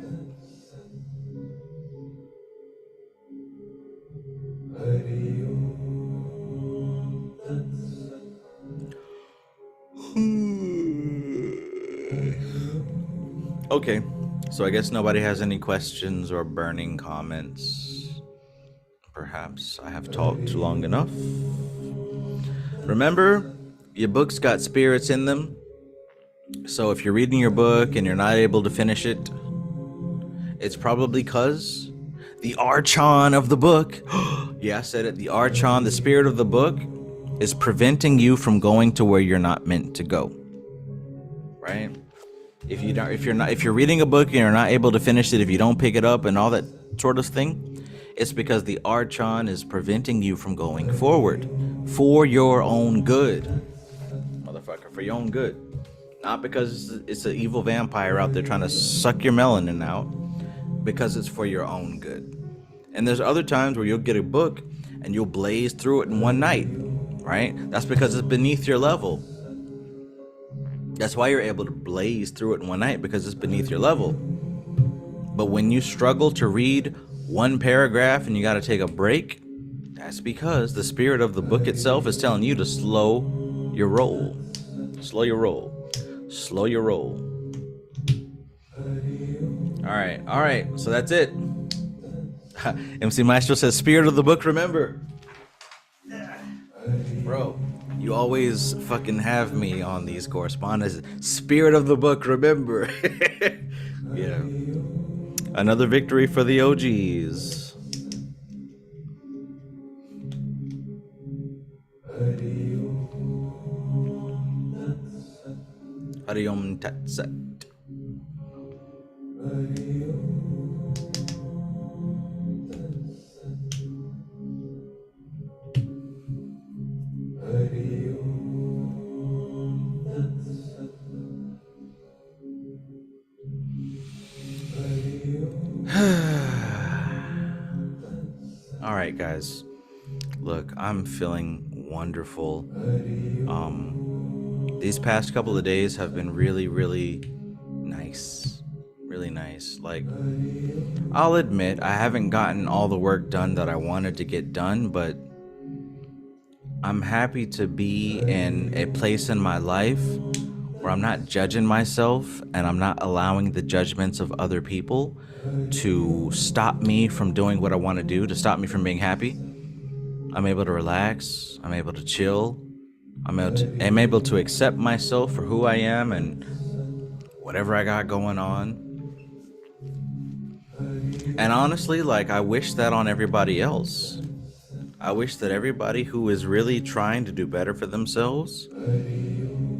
Okay, so I guess nobody has any questions or burning comments. Perhaps I have talked long enough. Remember, your book's got spirits in them. So if you're reading your book and you're not able to finish it, it's probably because the archon of the book, yeah, I said it, the archon, the spirit of the book, is preventing you from going to where you're not meant to go. Right? If you're reading a book and you're not able to finish it, if you don't pick it up and all that sort of thing, it's because the archon is preventing you from going forward for your own good. Motherfucker, for your own good. Not because it's an evil vampire out there trying to suck your melanin out, because it's for your own good. And there's other times where you'll get a book and you'll blaze through it in one night, right? That's because it's beneath your level. That's why you're able to blaze through it in one night, because it's beneath your level. But when you struggle to read one paragraph and you got to take a break, that's because the spirit of the book itself is telling you to slow your roll. Slow your roll. Slow your roll. All right. So that's it. MC Maestro says, spirit of the book, remember. Bro, you always fucking have me on these correspondence. Spirit of the book, remember. Yeah. Another victory for the OGs. Hariom Tat Sat. All right, guys. Look, I'm feeling wonderful. These past couple of days have been really, really nice. Really nice. Like, I'll admit, I haven't gotten all the work done that I wanted to get done, but I'm happy to be in a place in my life where I'm not judging myself and I'm not allowing the judgments of other people to stop me from doing what I want to do, to stop me from being happy. I'm able to relax. I'm able to chill. I'm able to accept myself for who I am and whatever I got going on. And honestly, like, I wish that on everybody else. I wish that everybody who is really trying to do better for themselves,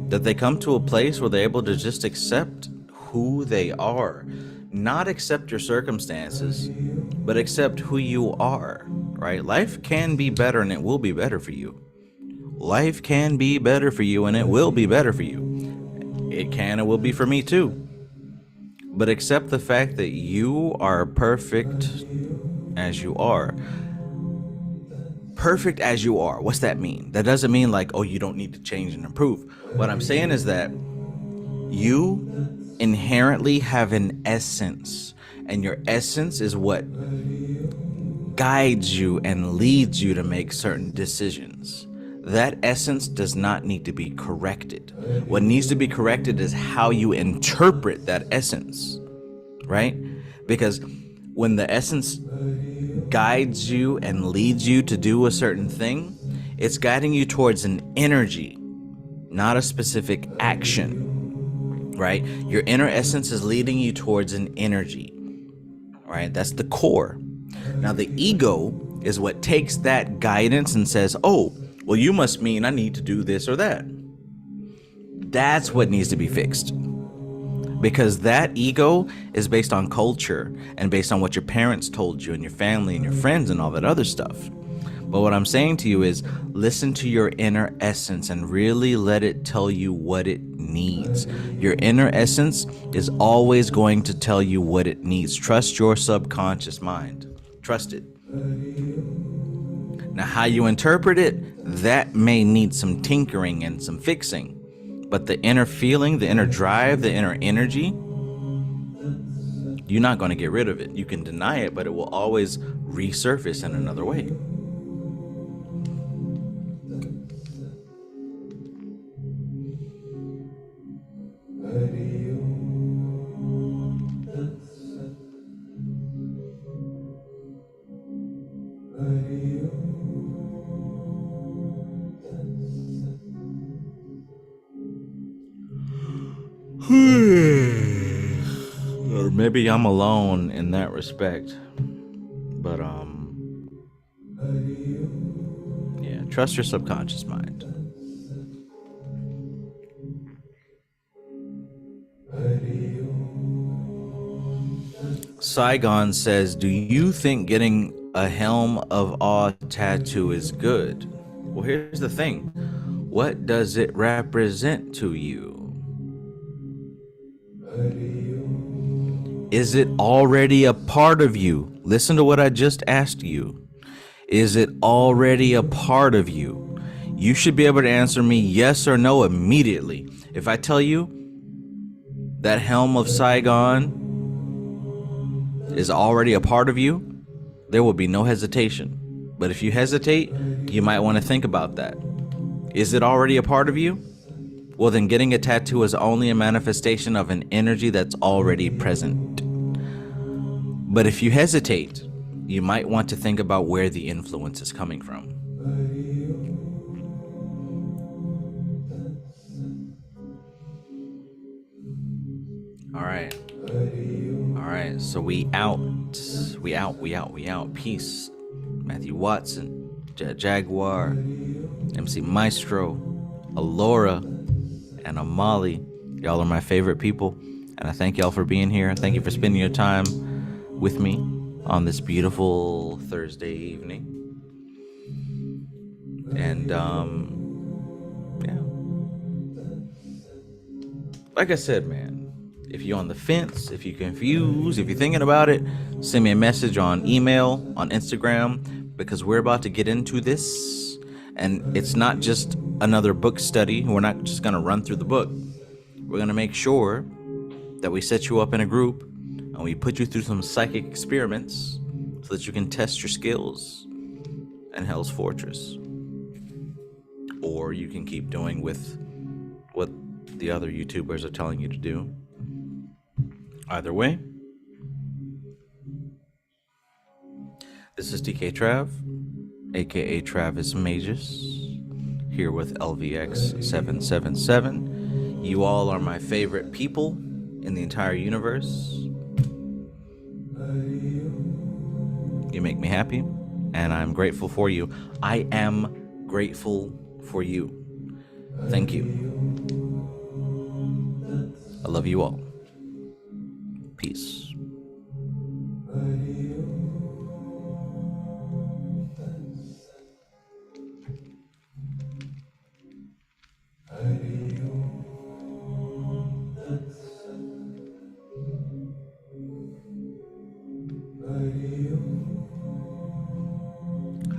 that they come to a place where they're able to just accept who they are. Not accept your circumstances, but accept who you are, right? Life can be better and it will be better for you. Life can be better for you and it will be better for you. It can and will be for me too. But accept the fact that you are perfect as you are. Perfect as you are. What's that mean? That doesn't mean like, oh, you don't need to change and improve. What I'm saying is that you inherently have an essence, and your essence is what guides you and leads you to make certain decisions. That essence does not need to be corrected. What needs to be corrected is how you interpret that essence, right? Because when the essence guides you and leads you to do a certain thing, it's guiding you towards an energy, not a specific action. right? Your inner essence is leading you towards an energy, right? That's the core. Now, the ego is what takes that guidance and says, oh, well, you must mean I need to do this or that. That's what needs to be fixed. Because that ego is based on culture and based on what your parents told you and your family and your friends and all that other stuff. But what I'm saying to you is listen to your inner essence and really let it tell you what it needs. Your inner essence is always going to tell you what it needs. Trust your subconscious mind. Trust it. Now, how you interpret it, that may need some tinkering and some fixing. But the inner feeling, the inner drive, the inner energy, you're not going to get rid of it. You can deny it, but it will always resurface in another way. Or maybe I'm alone in that respect. But yeah, trust your subconscious mind. Saigon says, do you think getting a Helm of Awe tattoo is good? Well, here's the thing. What does it represent to you? Is it already a part of you? Listen to what I just asked you. Is it already a part of you? You should be able to answer me yes or no immediately. If I tell you that Helm of Saigon is already a part of you, there will be no hesitation. But if you hesitate, you might want to think about that. Is it already a part of you? Well, then getting a tattoo is only a manifestation of an energy that's already present. But if you hesitate, you might want to think about where the influence is coming from. All right. All right. So we out. Peace. Matthew Watson, Jaguar, MC Maestro, Alora, and Amali. Y'all are my favorite people. And I thank y'all for being here. Thank you for spending your time with me on this beautiful Thursday evening. And yeah, like I said, man, if you're on the fence, if you're confused, if you're thinking about it, send me a message on email, on Instagram, because we're about to get into this. And it's not just another book study. We're not just going to run through the book. We're going to make sure that we set you up in a group and we put you through some psychic experiments so that you can test your skills in Hell's Fortress. Or you can keep doing with what the other YouTubers are telling you to do. Either way, this is DK Trav, aka Travis Magus, here with LVX777. You all are my favorite people in the entire universe. You make me happy, and I'm grateful for you. I am grateful for you. Thank you. I love you all. Peace.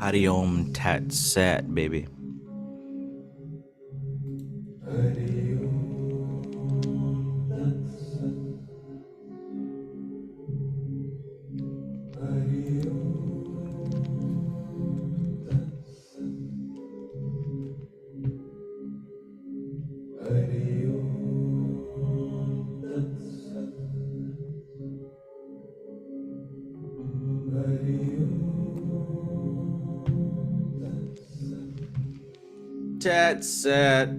Hariom Tat Sat, baby. Tat Sat.